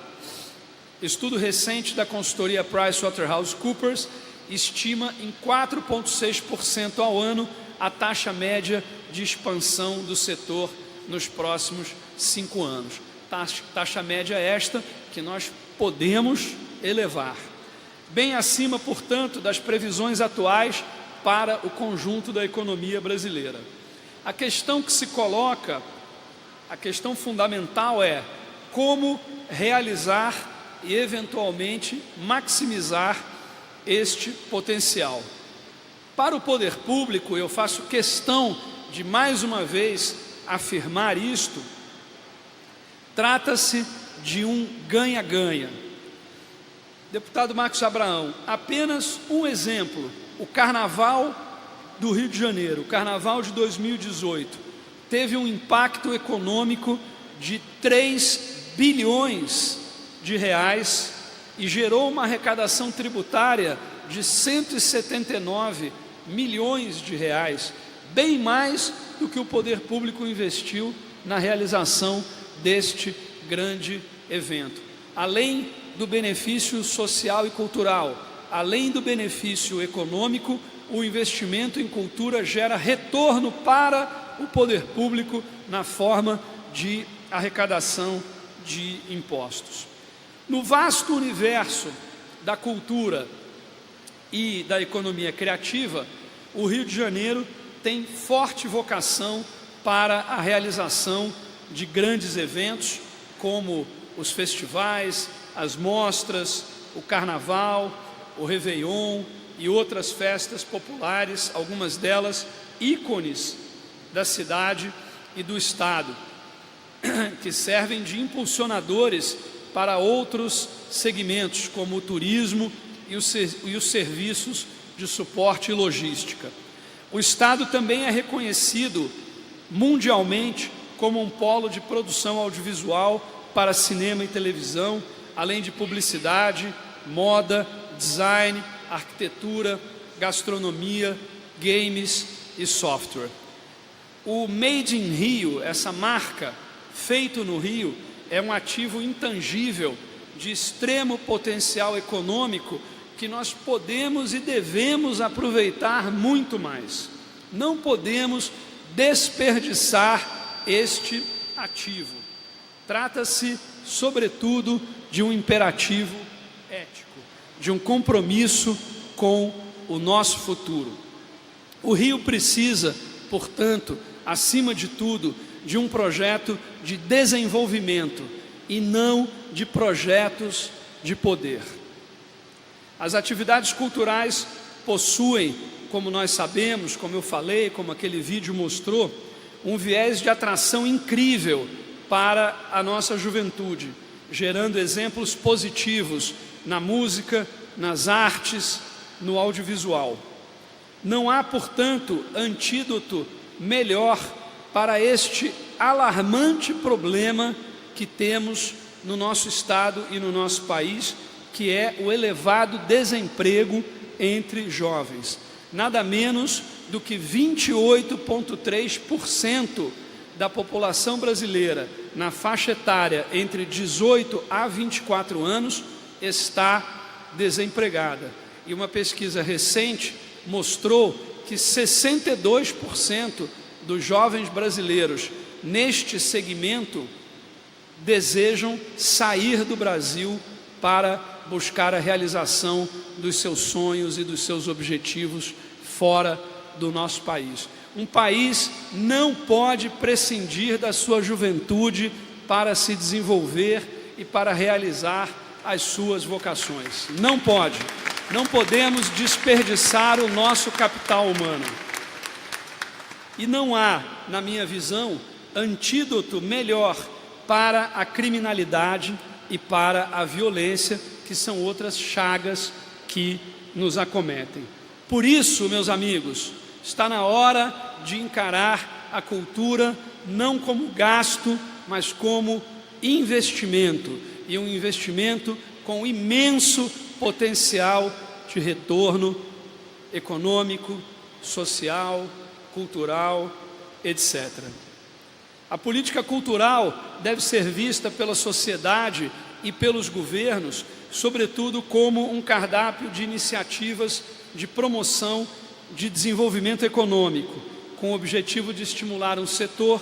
Estudo recente da consultoria PricewaterhouseCoopers estima em 4,6% ao ano a taxa média de expansão do setor nos próximos 5 anos. Taxa média esta que nós podemos elevar. Bem acima, portanto, das previsões atuais para o conjunto da economia brasileira. A questão que se coloca, a questão fundamental é como realizar e, eventualmente, maximizar este potencial. Para o poder público, eu faço questão de, mais uma vez, afirmar isto, trata-se de um ganha-ganha. Deputado Marcos Abraão, apenas um exemplo, o Carnaval do Rio de Janeiro, o Carnaval de 2018, teve um impacto econômico de 3 bilhões de reais e gerou uma arrecadação tributária de 179 milhões de reais, bem mais do que o poder público investiu na realização deste grande evento. Além do benefício social e cultural, além do benefício econômico, o investimento em cultura gera retorno para o poder público na forma de arrecadação de impostos. No vasto universo da cultura e da economia criativa, o Rio de Janeiro tem forte vocação para a realização de grandes eventos, como os festivais, as mostras, o Carnaval, o Réveillon e outras festas populares, algumas delas ícones da cidade e do estado, que servem de impulsionadores para outros segmentos, como o turismo e os serviços de suporte e logística. O estado também é reconhecido mundialmente como um polo de produção audiovisual para cinema e televisão, além de publicidade, moda, design, arquitetura, gastronomia, games e software. O Made in Rio, essa marca, feito no Rio, é um ativo intangível de extremo potencial econômico que nós podemos e devemos aproveitar muito mais. Não podemos desperdiçar este ativo. Trata-se, sobretudo, de um imperativo ético, de um compromisso com o nosso futuro. O Rio precisa, portanto, acima de tudo, de um projeto de desenvolvimento e não de projetos de poder. As atividades culturais possuem, como nós sabemos, como eu falei, como aquele vídeo mostrou, um viés de atração incrível para a nossa juventude, gerando exemplos positivos na música, nas artes, no audiovisual. Não há, portanto, antídoto melhor para este alarmante problema que temos no nosso estado e no nosso país, que é o elevado desemprego entre jovens. Nada menos do que 28,3% da população brasileira na faixa etária entre 18 a 24 anos está desempregada. E uma pesquisa recente mostrou que 62% dos jovens brasileiros neste segmento desejam sair do Brasil para buscar a realização dos seus sonhos e dos seus objetivos fora do nosso país. Um país não pode prescindir da sua juventude para se desenvolver e para realizar as suas vocações. Não pode. Não podemos desperdiçar o nosso capital humano. E não há, na minha visão, antídoto melhor para a criminalidade e para a violência, que são outras chagas que nos acometem. Por isso, meus amigos, está na hora de encarar a cultura não como gasto, mas como investimento, e um investimento com imenso potencial de retorno econômico, social, cultural, etc. A política cultural deve ser vista pela sociedade e pelos governos, sobretudo como um cardápio de iniciativas de promoção de desenvolvimento econômico, com o objetivo de estimular um setor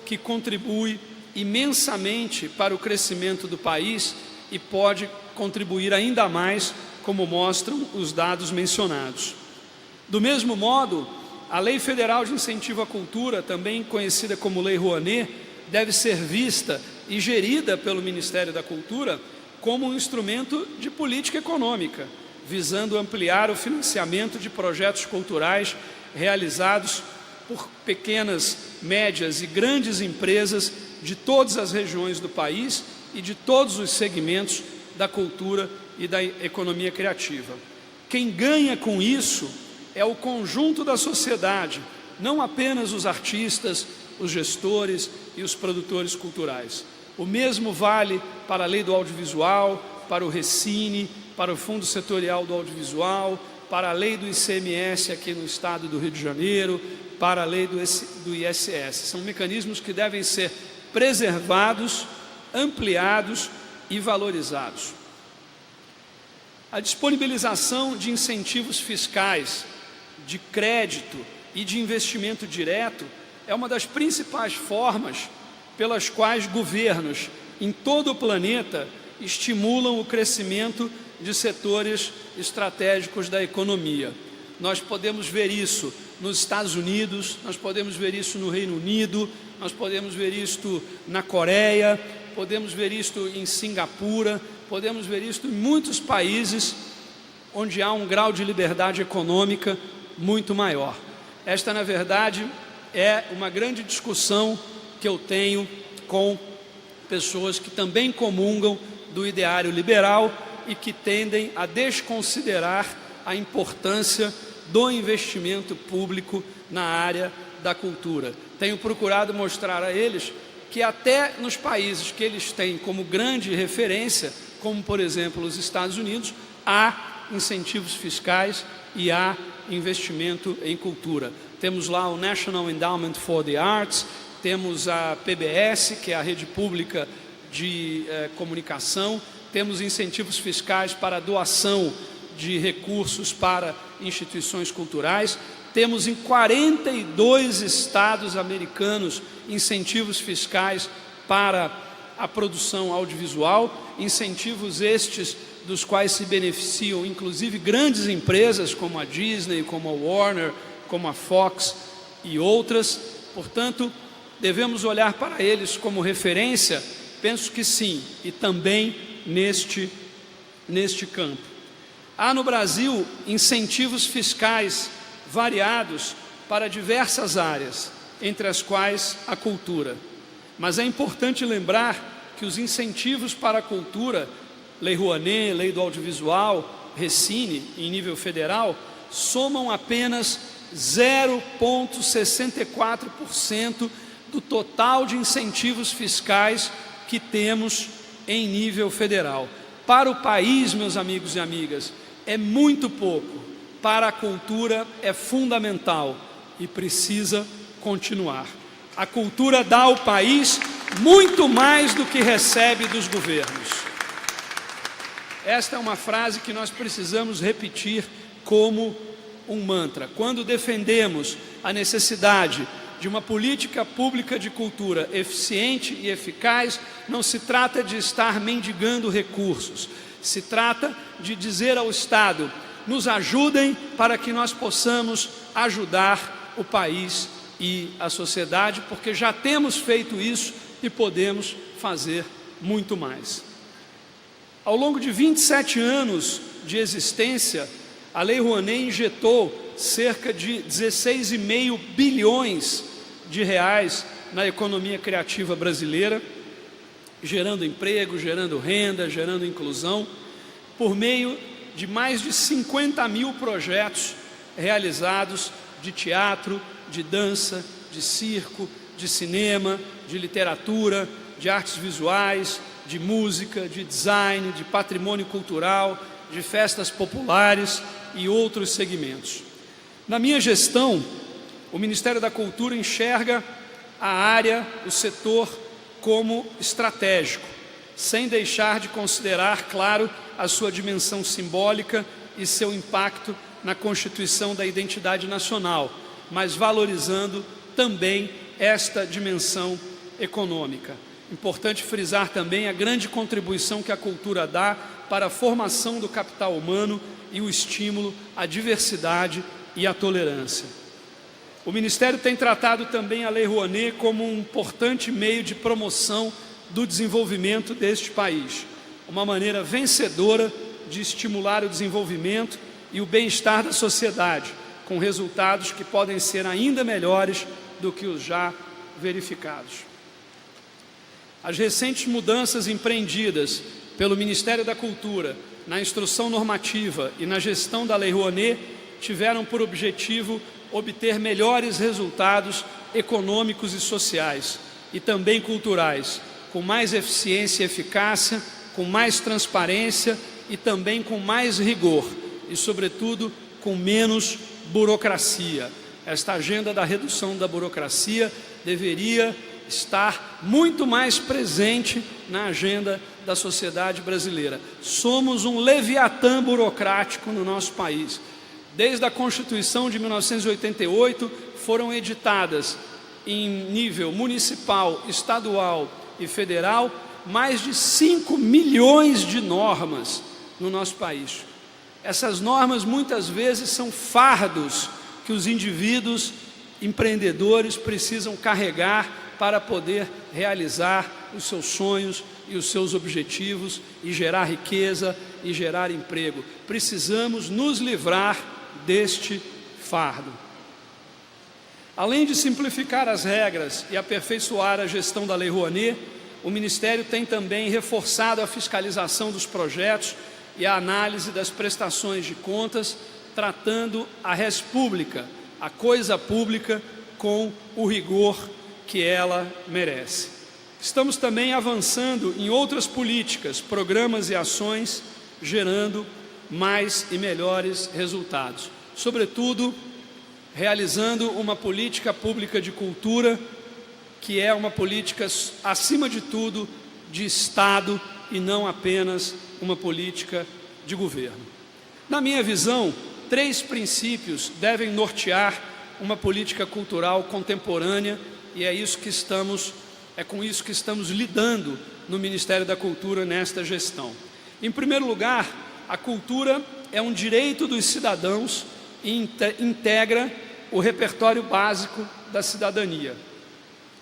que contribui imensamente para o crescimento do país e pode contribuir ainda mais, como mostram os dados mencionados. Do mesmo modo, a Lei Federal de Incentivo à Cultura, também conhecida como Lei Rouanet, deve ser vista e gerida pelo Ministério da Cultura como um instrumento de política econômica, visando ampliar o financiamento de projetos culturais realizados por pequenas, médias e grandes empresas de todas as regiões do país e de todos os segmentos da cultura e da economia criativa. Quem ganha com isso é o conjunto da sociedade, não apenas os artistas, os gestores e os produtores culturais. O mesmo vale para a Lei do Audiovisual, para o Recine, para o Fundo Setorial do Audiovisual, para a Lei do ICMS aqui no estado do Rio de Janeiro, para a Lei do ISS. São mecanismos que devem ser preservados, ampliados e valorizados. A disponibilização de incentivos fiscais, de crédito e de investimento direto é uma das principais formas pelas quais governos em todo o planeta estimulam o crescimento de setores estratégicos da economia. Nós podemos ver isso nos Estados Unidos, nós podemos ver isso no Reino Unido, nós podemos ver isto na Coreia, podemos ver isto em Singapura, podemos ver isto em muitos países onde há um grau de liberdade econômica muito maior. Esta, na verdade, é uma grande discussão que eu tenho com pessoas que também comungam do ideário liberal e que tendem a desconsiderar a importância do investimento público na área da cultura. Tenho procurado mostrar a eles que até nos países que eles têm como grande referência, como por exemplo os Estados Unidos, há incentivos fiscais e há investimento em cultura. Temos lá o National Endowment for the Arts, temos a PBS, que é a rede pública de comunicação, temos incentivos fiscais para a doação de recursos para instituições culturais, temos em 42 estados americanos incentivos fiscais para a produção audiovisual, incentivos estes dos quais se beneficiam inclusive grandes empresas como a Disney, como a Warner, como a Fox e outras. Portanto, devemos olhar para eles como referência? Penso que sim, e também neste campo. Há no Brasil incentivos fiscais variados para diversas áreas, entre as quais a cultura. Mas é importante lembrar que os incentivos para a cultura, Lei Rouanet, Lei do Audiovisual, Recine, em nível federal, somam apenas 0,64% do total de incentivos fiscais que temos em nível federal. Para o país, meus amigos e amigas, é muito pouco. Para a cultura é fundamental e precisa continuar. A cultura dá ao país muito mais do que recebe dos governos. Esta é uma frase que nós precisamos repetir como um mantra. Quando defendemos a necessidade de uma política pública de cultura eficiente e eficaz, não se trata de estar mendigando recursos, se trata de dizer ao Estado: nos ajudem para que nós possamos ajudar o país e a sociedade, porque já temos feito isso e podemos fazer muito mais. Ao longo de 27 anos de existência, a Lei Rouanet injetou cerca de 16,5 bilhões de reais na economia criativa brasileira, gerando emprego, gerando renda, gerando inclusão, por meio de mais de 50 mil projetos realizados de teatro, de dança, de circo, de cinema, de literatura, de artes visuais, de música, de design, de patrimônio cultural, de festas populares e outros segmentos. Na minha gestão, o Ministério da Cultura enxerga a área, o setor, como estratégico, sem deixar de considerar, claro, a sua dimensão simbólica e seu impacto na constituição da identidade nacional, mas valorizando também esta dimensão econômica. Importante frisar também a grande contribuição que a cultura dá para a formação do capital humano e o estímulo à diversidade e à tolerância. O Ministério tem tratado também a Lei Rouanet como um importante meio de promoção do desenvolvimento deste país, uma maneira vencedora de estimular o desenvolvimento e o bem-estar da sociedade, com resultados que podem ser ainda melhores do que os já verificados. As recentes mudanças empreendidas pelo Ministério da Cultura na instrução normativa e na gestão da Lei Rouanet tiveram por objetivo obter melhores resultados econômicos e sociais e também culturais, com mais eficiência e eficácia, com mais transparência e também com mais rigor e, sobretudo, com menos burocracia. Esta agenda da redução da burocracia deveria estar muito mais presente na agenda da sociedade brasileira. Somos um leviatã burocrático no nosso país. Desde a Constituição de 1988, foram editadas em nível municipal, estadual e federal mais de 5 milhões de normas no nosso país. Essas normas muitas vezes são fardos que os indivíduos empreendedores precisam carregar para poder realizar os seus sonhos e os seus objetivos e gerar riqueza e gerar emprego. Precisamos nos livrar deste fardo. Além de simplificar as regras e aperfeiçoar a gestão da Lei Rouanet, o Ministério tem também reforçado a fiscalização dos projetos e a análise das prestações de contas, tratando a res pública, a coisa pública, com o rigor que ela merece. Estamos também avançando em outras políticas, programas e ações, gerando mais e melhores resultados. Sobretudo, realizando uma política pública de cultura, que é uma política, acima de tudo, de Estado e não apenas uma política de governo. Na minha visão, 3 princípios devem nortear uma política cultural contemporânea e é com isso que estamos lidando no Ministério da Cultura nesta gestão. Em primeiro lugar, a cultura é um direito dos cidadãos e integra o repertório básico da cidadania.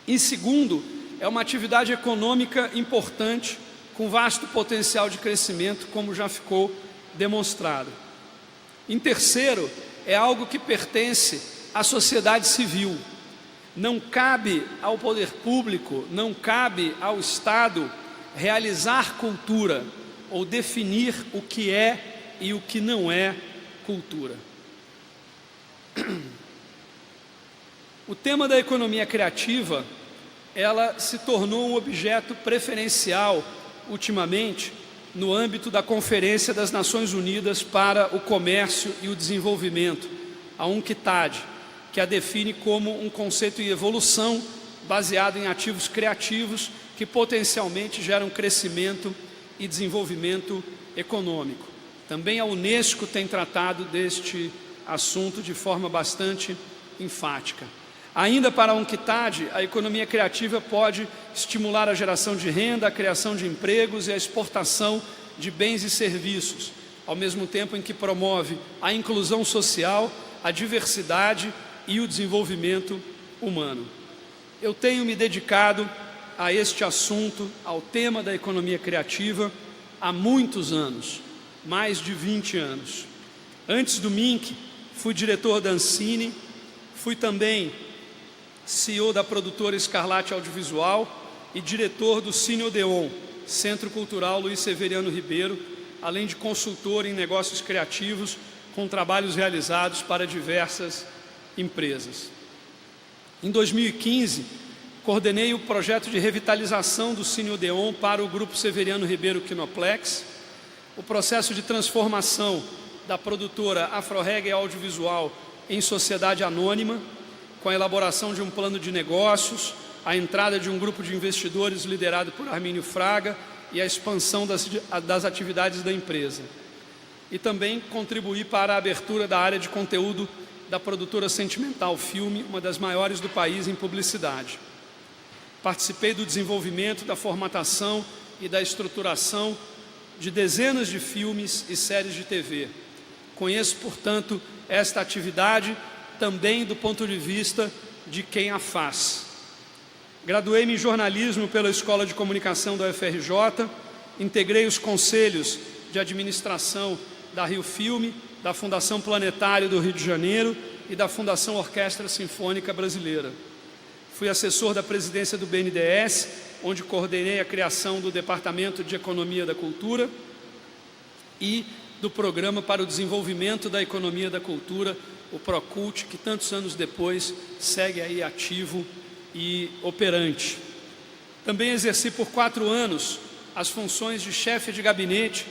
Em segundo, é uma atividade econômica importante, com vasto potencial de crescimento, como já ficou demonstrado. Em terceiro, é algo que pertence à sociedade civil. Não cabe ao poder público, não cabe ao Estado realizar cultura ou definir o que é e o que não é cultura. O tema da economia criativa ela se tornou um objeto preferencial, ultimamente, no âmbito da Conferência das Nações Unidas para o Comércio e o Desenvolvimento, a UNCTAD, que a define como um conceito em evolução baseado em ativos criativos que potencialmente geram crescimento e desenvolvimento econômico. Também a Unesco tem tratado deste assunto de forma bastante enfática. Ainda para a UNCTAD, a economia criativa pode estimular a geração de renda, a criação de empregos e a exportação de bens e serviços, ao mesmo tempo em que promove a inclusão social, a diversidade e o desenvolvimento humano. Eu tenho me dedicado a este assunto, ao tema da economia criativa, há muitos anos, mais de 20 anos. Antes do MINC, fui diretor da Ancine, fui também CEO da produtora Escarlate Audiovisual e diretor do Cine Odeon, Centro Cultural Luiz Severiano Ribeiro, além de consultor em negócios criativos com trabalhos realizados para diversas empresas. Em 2015, coordenei o projeto de revitalização do Cine Odeon para o Grupo Severiano Ribeiro Kinoplex, o processo de transformação da produtora Afroreg Audiovisual em sociedade anônima, com a elaboração de um plano de negócios, a entrada de um grupo de investidores liderado por Armínio Fraga e a expansão das atividades da empresa. E também contribuí para a abertura da área de conteúdo da produtora Sentimental Filme, uma das maiores do país em publicidade. Participei do desenvolvimento, da formatação e da estruturação de dezenas de filmes e séries de TV. Conheço, portanto, esta atividade também do ponto de vista de quem a faz. Graduei-me em jornalismo pela Escola de Comunicação da UFRJ, integrei os conselhos de administração da Rio Filme, da Fundação Planetário do Rio de Janeiro e da Fundação Orquestra Sinfônica Brasileira. Fui assessor da presidência do BNDES, onde coordenei a criação do Departamento de Economia da Cultura e do Programa para o Desenvolvimento da Economia da Cultura, o Procult, que tantos anos depois segue aí ativo e operante. Também exerci por 4 anos as funções de chefe de gabinete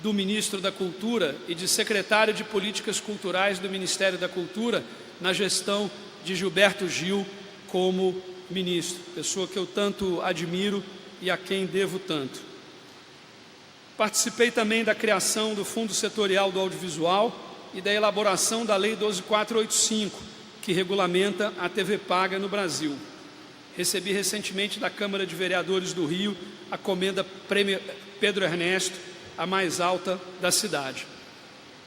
do Ministro da Cultura e de secretário de Políticas Culturais do Ministério da Cultura na gestão de Gilberto Gil como ministro, pessoa que eu tanto admiro e a quem devo tanto. Participei também da criação do Fundo Setorial do Audiovisual e da elaboração da Lei 12.485, que regulamenta a TV paga no Brasil. Recebi recentemente da Câmara de Vereadores do Rio a comenda Prêmio Pedro Ernesto, a mais alta da cidade.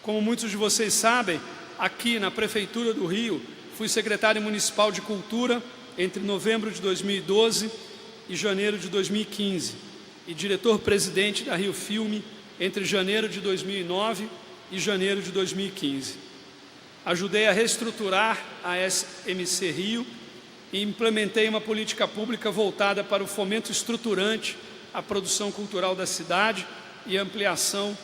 Como muitos de vocês sabem, aqui na Prefeitura do Rio, fui secretário municipal de Cultura entre novembro de 2012 e janeiro de 2015 e diretor-presidente da Rio Filme entre janeiro de 2009 e janeiro de 2015. Ajudei a reestruturar a SMC Rio e implementei uma política pública voltada para o fomento estruturante à produção cultural da cidade e ampliação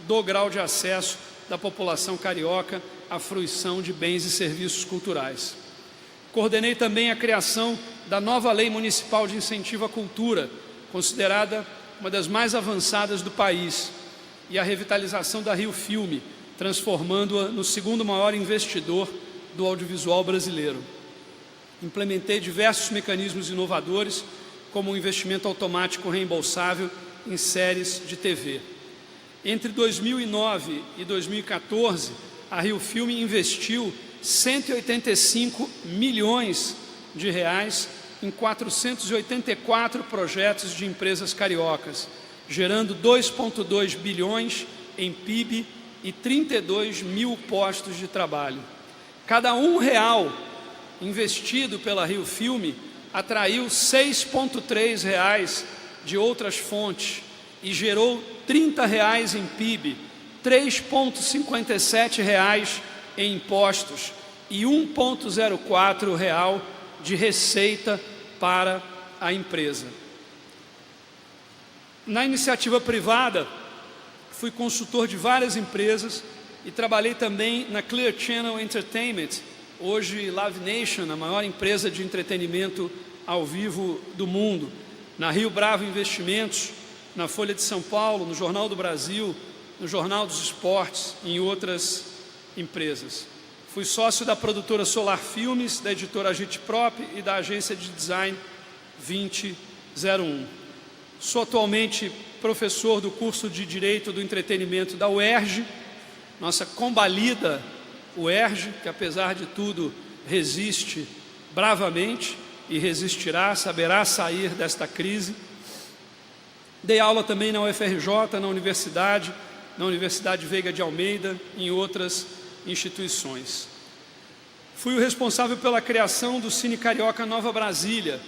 do grau de acesso da população carioca à fruição de bens e serviços culturais. Coordenei também a criação da nova Lei Municipal de Incentivo à Cultura, considerada uma das mais avançadas do país, e a revitalização da Rio Filme, transformando-a no segundo maior investidor do audiovisual brasileiro. Implementei diversos mecanismos inovadores, como o investimento automático reembolsável em séries de TV. Entre 2009 e 2014, a Rio Filme investiu 185 milhões de reais em 484 projetos de empresas cariocas, gerando 2,2 bilhões em PIB e 32 mil postos de trabalho. Cada R$1 investido pela Rio Filme atraiu R$ 6,3 de outras fontes e gerou R$30 em PIB, R$ 3,57 em impostos e R$ 1,04 de receita para a empresa. Na iniciativa privada, fui consultor de várias empresas e trabalhei também na Clear Channel Entertainment, hoje Live Nation, a maior empresa de entretenimento ao vivo do mundo, na Rio Bravo Investimentos, na Folha de São Paulo, no Jornal do Brasil, no Jornal dos Esportes e em outras empresas. Fui sócio da produtora Solar Filmes, da editora Agitprop e da agência de design 2001. Sou atualmente professor do curso de Direito do Entretenimento da UERJ, nossa combalida UERJ, que apesar de tudo resiste bravamente e resistirá, saberá sair desta crise. Dei aula também na UFRJ, na Universidade Veiga de Almeida e em outras instituições. Fui o responsável pela criação do Cine Carioca Nova Brasília,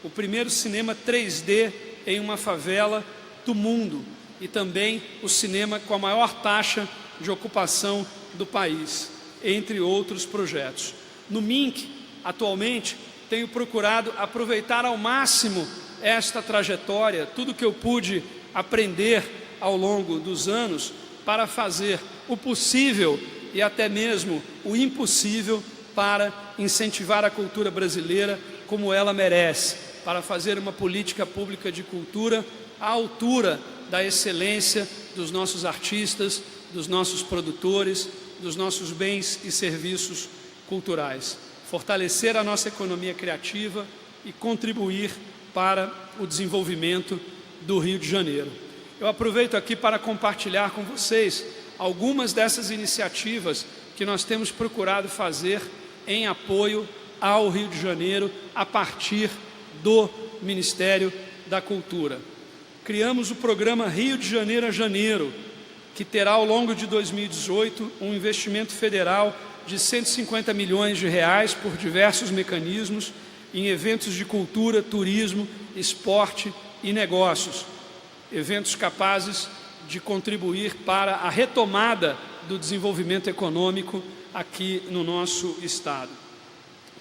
o primeiro cinema 3D em uma favela do mundo e também o cinema com a maior taxa de ocupação do país, entre outros projetos. No MINC, atualmente, tenho procurado aproveitar ao máximo esta trajetória, tudo que eu pude aprender ao longo dos anos, para fazer o possível e até mesmo o impossível para incentivar a cultura brasileira como ela merece, para fazer uma política pública de cultura à altura da excelência dos nossos artistas, dos nossos produtores, dos nossos bens e serviços culturais. Fortalecer a nossa economia criativa e contribuir para o desenvolvimento do Rio de Janeiro. Eu aproveito aqui para compartilhar com vocês algumas dessas iniciativas que nós temos procurado fazer em apoio ao Rio de Janeiro a partir do Ministério da Cultura. Criamos o programa Rio de Janeiro a Janeiro, que terá ao longo de 2018 um investimento federal de 150 milhões de reais por diversos mecanismos em eventos de cultura, turismo, esporte e negócios. Eventos capazes de contribuir para a retomada do desenvolvimento econômico aqui no nosso estado.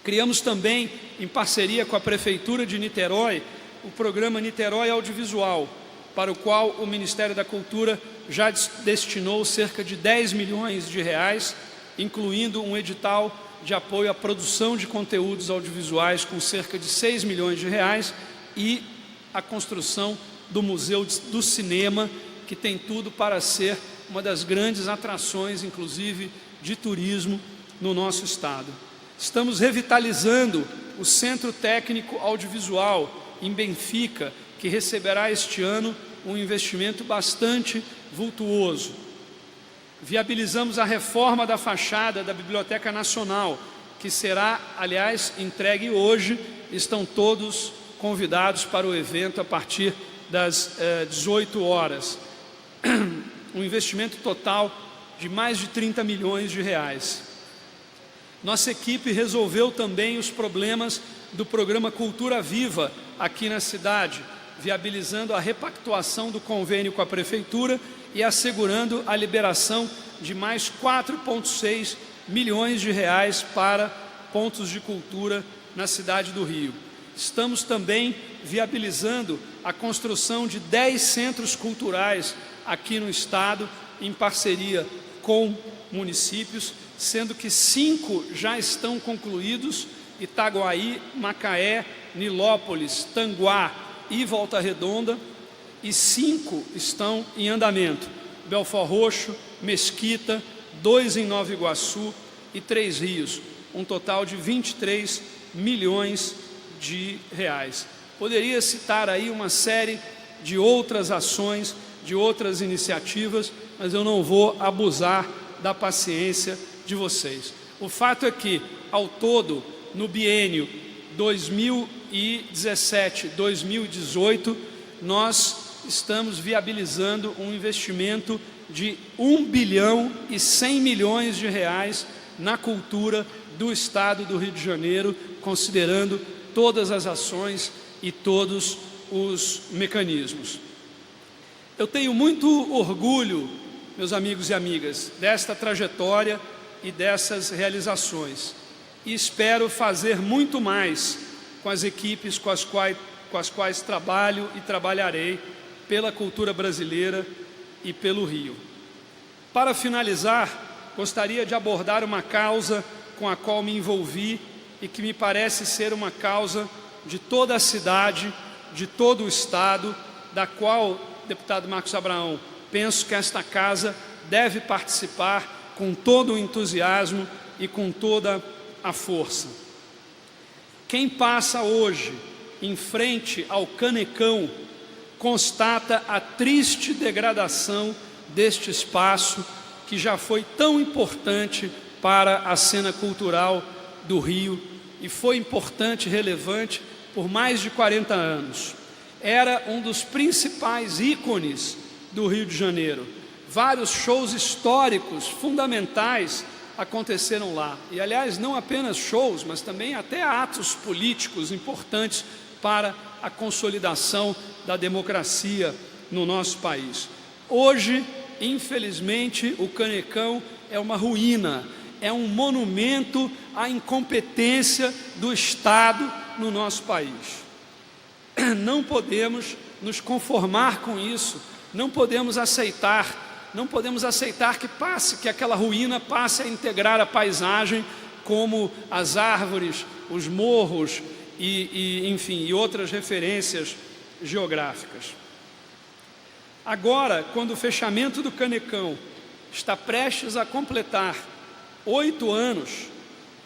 Criamos também, em parceria com a Prefeitura de Niterói, o programa Niterói Audiovisual, para o qual o Ministério da Cultura já destinou cerca de 10 milhões de reais, incluindo um edital de apoio à produção de conteúdos audiovisuais com cerca de 6 milhões de reais e a construção do Museu do Cinema, que tem tudo para ser uma das grandes atrações, inclusive, de turismo no nosso estado. Estamos revitalizando o Centro Técnico Audiovisual em Benfica, que receberá este ano um investimento bastante vultuoso. Viabilizamos a reforma da fachada da Biblioteca Nacional, que será, aliás, entregue hoje. Estão todos convidados para o evento a partir das 18 horas. Um investimento total de mais de 30 milhões de reais. Nossa equipe resolveu também os problemas do programa Cultura Viva aqui na cidade, viabilizando a repactuação do convênio com a Prefeitura e assegurando a liberação de mais 4,6 milhões de reais para pontos de cultura na cidade do Rio. Estamos também viabilizando a construção de 10 centros culturais aqui no estado, em parceria com municípios, sendo que 5 já estão concluídos: Itaguaí, Macaé, Nilópolis, Tanguá e Volta Redonda, e 5 estão em andamento: Belford Roxo, Mesquita, 2 em Nova Iguaçu e 3 Rios, um total de 23 milhões de reais. Poderia citar aí uma série de outras ações, de outras iniciativas, mas eu não vou abusar da paciência de vocês. O fato é que, ao todo, no biênio 2017-2018, nós estamos viabilizando um investimento de 1 bilhão e 100 milhões de reais na cultura do estado do Rio de Janeiro, considerando todas as ações e todos os mecanismos. Eu tenho muito orgulho, meus amigos e amigas, desta trajetória e dessas realizações, e espero fazer muito mais com as equipes com as quais trabalho e trabalharei pela cultura brasileira e pelo Rio. Para finalizar, gostaria de abordar uma causa com a qual me envolvi e que me parece ser uma causa de toda a cidade, de todo o Estado, da qual, deputado Marcos Abraão, penso que esta casa deve participar com todo o entusiasmo e com toda a força. Quem passa hoje em frente ao Canecão constata a triste degradação deste espaço que já foi tão importante para a cena cultural do Rio e foi importante e relevante por mais de 40 anos. Era um dos principais ícones do Rio de Janeiro. Vários shows históricos fundamentais aconteceram lá. E, aliás, não apenas shows, mas também até atos políticos importantes para a consolidação da democracia no nosso país. Hoje, infelizmente, o Canecão é uma ruína, é um monumento à incompetência do Estado no nosso país. Não podemos nos conformar com isso, não podemos aceitar que aquela ruína passe a integrar a paisagem como as árvores, os morros e outras referências geográficas. Agora, quando o fechamento do Canecão está prestes a completar 8 anos,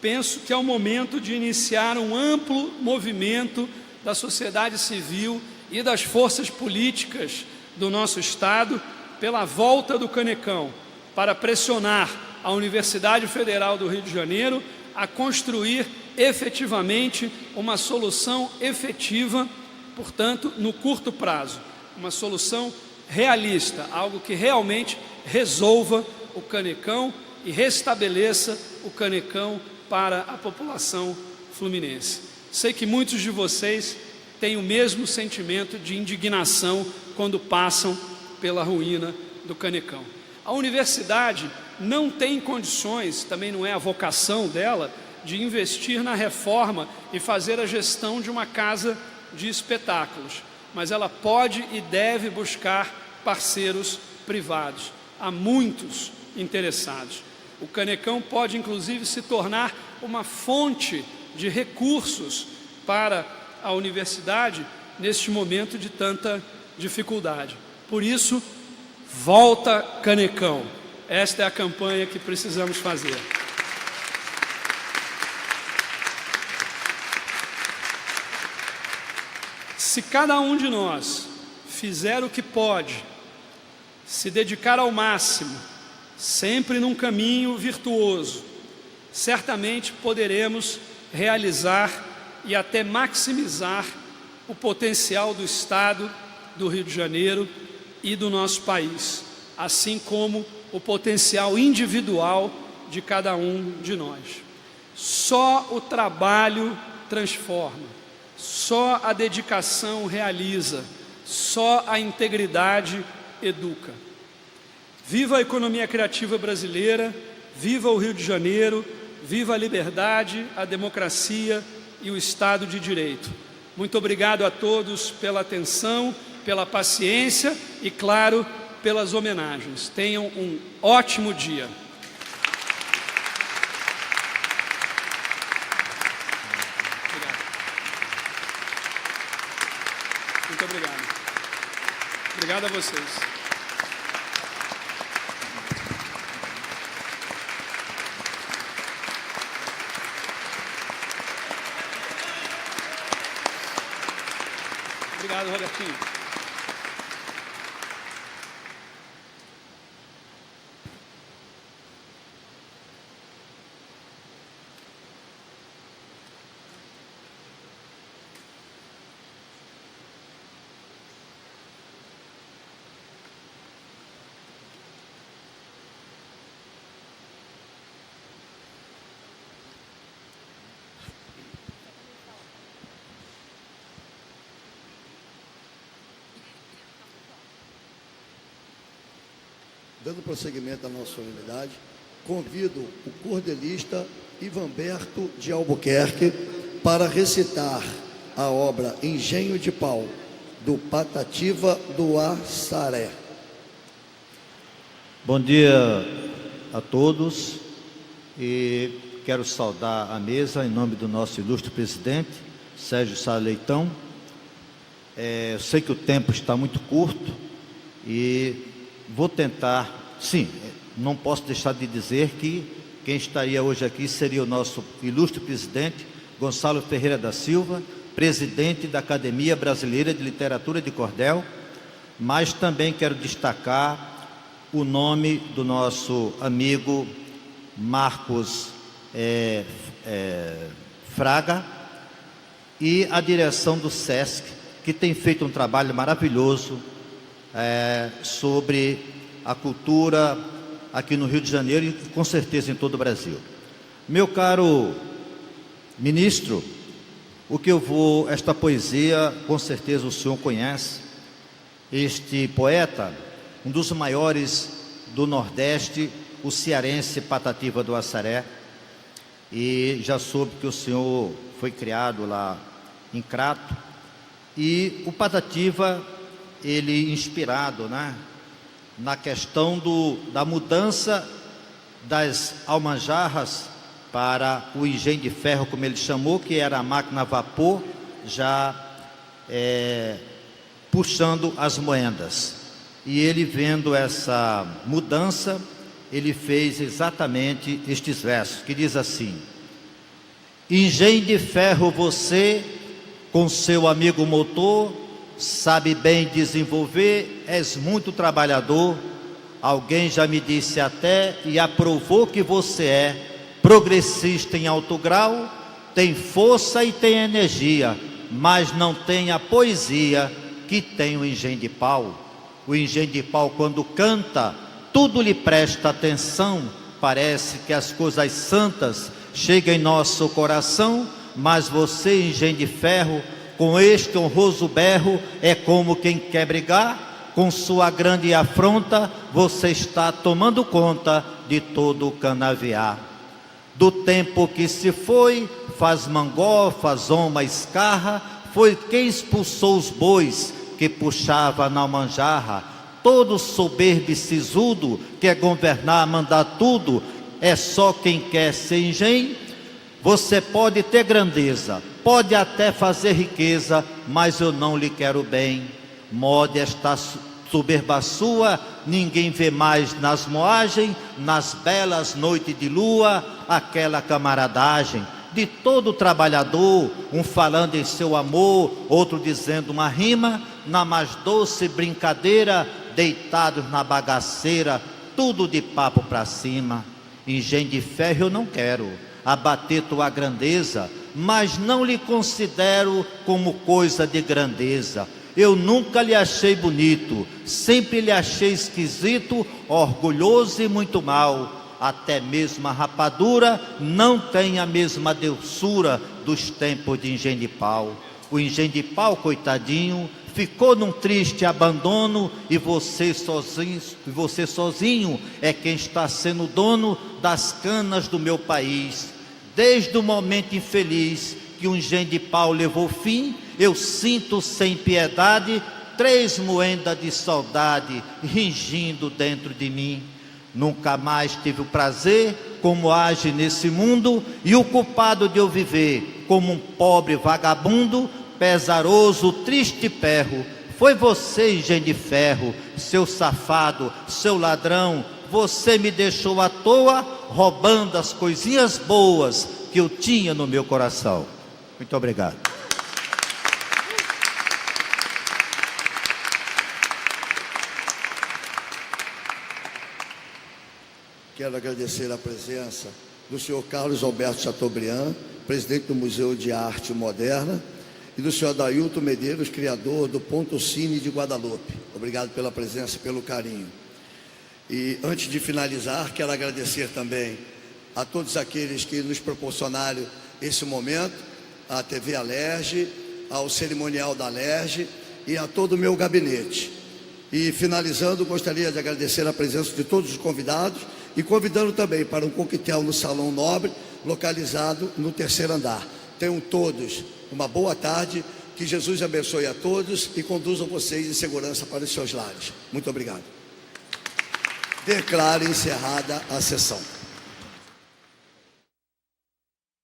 penso que é o momento de iniciar um amplo movimento da sociedade civil e das forças políticas do nosso Estado pela volta do Canecão, para pressionar a Universidade Federal do Rio de Janeiro a construir efetivamente uma solução efetiva, portanto, no curto prazo, uma solução realista, algo que realmente resolva o Canecão e restabeleça o Canecão para a população fluminense. Sei que muitos de vocês têm o mesmo sentimento de indignação quando passam pela ruína do Canecão. A universidade não tem condições, também não é a vocação dela, de investir na reforma e fazer a gestão de uma casa de espetáculos, mas ela pode e deve buscar parceiros privados. Há muitos interessados. O Canecão pode, inclusive, se tornar uma fonte de recursos para a universidade neste momento de tanta dificuldade. Por isso, volta Canecão. Esta é a campanha que precisamos fazer. Se cada um de nós fizer o que pode, se dedicar ao máximo, sempre num caminho virtuoso, certamente poderemos realizar e até maximizar o potencial do Estado do Rio de Janeiro e do nosso país, assim como o potencial individual de cada um de nós. Só o trabalho transforma, só a dedicação realiza, só a integridade educa. Viva a economia criativa brasileira, viva o Rio de Janeiro, viva a liberdade, a democracia e o Estado de Direito. Muito obrigado a todos pela atenção, pela paciência e, claro, pelas homenagens. Tenham um ótimo dia. Obrigado. Muito obrigado. Obrigado a vocês. Obrigado, Robertinho. Dando prosseguimento à nossa solenidade, convido o cordelista Ivanberto de Albuquerque para recitar a obra Engenho de Pau, do Patativa do Assaré. Bom dia a todos e quero saudar a mesa em nome do nosso ilustre presidente, Sérgio Saleitão. Eu sei que o tempo está muito curto e vou tentar, sim, não posso deixar de dizer que quem estaria hoje aqui seria o nosso ilustre presidente, Gonçalo Ferreira da Silva, presidente da Academia Brasileira de Literatura de Cordel, mas também quero destacar o nome do nosso amigo Marcos Fraga e a direção do SESC, que tem feito um trabalho maravilhoso sobre a cultura aqui no Rio de Janeiro e com certeza em todo o Brasil. Meu caro ministro, esta poesia, com certeza o senhor conhece. Este poeta, um dos maiores do Nordeste, o cearense Patativa do Assaré, e já soube que o senhor foi criado lá em Crato, e o Patativa, ele inspirado, né, na questão da mudança das almanjarras para o engenho de ferro, como ele chamou, que era a máquina a vapor, já puxando as moendas. E ele, vendo essa mudança, ele fez exatamente estes versos, que diz assim: engenho de ferro você, com seu amigo motor, sabe bem desenvolver, és muito trabalhador. Alguém já me disse até e aprovou que você é progressista em alto grau, tem força e tem energia, mas não tem a poesia que tem o engenho de pau. O engenho de pau, quando canta, tudo lhe presta atenção, parece que as coisas santas chegam em nosso coração, mas você, engenho de ferro, com este honroso berro, é como quem quer brigar, com sua grande afronta, você está tomando conta de todo o canavial. Do tempo que se foi, faz mangó, faz oma, escarra, foi quem expulsou os bois que puxava na almanjarra. Todo soberbo e sisudo quer governar, mandar tudo, é só quem quer ser engenho. Você pode ter grandeza, pode até fazer riqueza, mas eu não lhe quero bem. Modesta soberba sua, ninguém vê mais nas moagens, nas belas noites de lua, aquela camaradagem de todo trabalhador, um falando em seu amor, outro dizendo uma rima, na mais doce brincadeira, deitados na bagaceira, tudo de papo pra cima. Engenho de ferro eu não quero abater tua grandeza, mas não lhe considero como coisa de grandeza. Eu nunca lhe achei bonito, sempre lhe achei esquisito, orgulhoso e muito mal. Até mesmo a rapadura não tem a mesma doçura dos tempos de engenho de pau. O engenho de pau, coitadinho, ficou num triste abandono, e você sozinho é quem está sendo dono das canas do meu país. Desde o momento infeliz que o engenho de pau levou fim, eu sinto sem piedade 3 moendas de saudade ringindo dentro de mim. Nunca mais tive o prazer como age nesse mundo, e o culpado de eu viver como um pobre vagabundo, pesaroso, triste perro, foi você, engenho de ferro, seu safado, seu ladrão. Você me deixou à toa, roubando as coisinhas boas que eu tinha no meu coração. Muito obrigado. Quero agradecer a presença do senhor Carlos Alberto Chateaubriand, presidente do Museu de Arte Moderna, e do senhor Adailton Medeiros, criador do Ponto Cine de Guadalupe. Obrigado pela presença e pelo carinho. E antes de finalizar, quero agradecer também a todos aqueles que nos proporcionaram esse momento, à TV Alerj, ao cerimonial da Alerj e a todo o meu gabinete. E finalizando, gostaria de agradecer a presença de todos os convidados e convidando também para um coquetel no Salão Nobre, localizado no 3º andar. Tenham todos uma boa tarde, que Jesus abençoe a todos e conduza vocês em segurança para os seus lares. Muito obrigado. Declaro encerrada a sessão.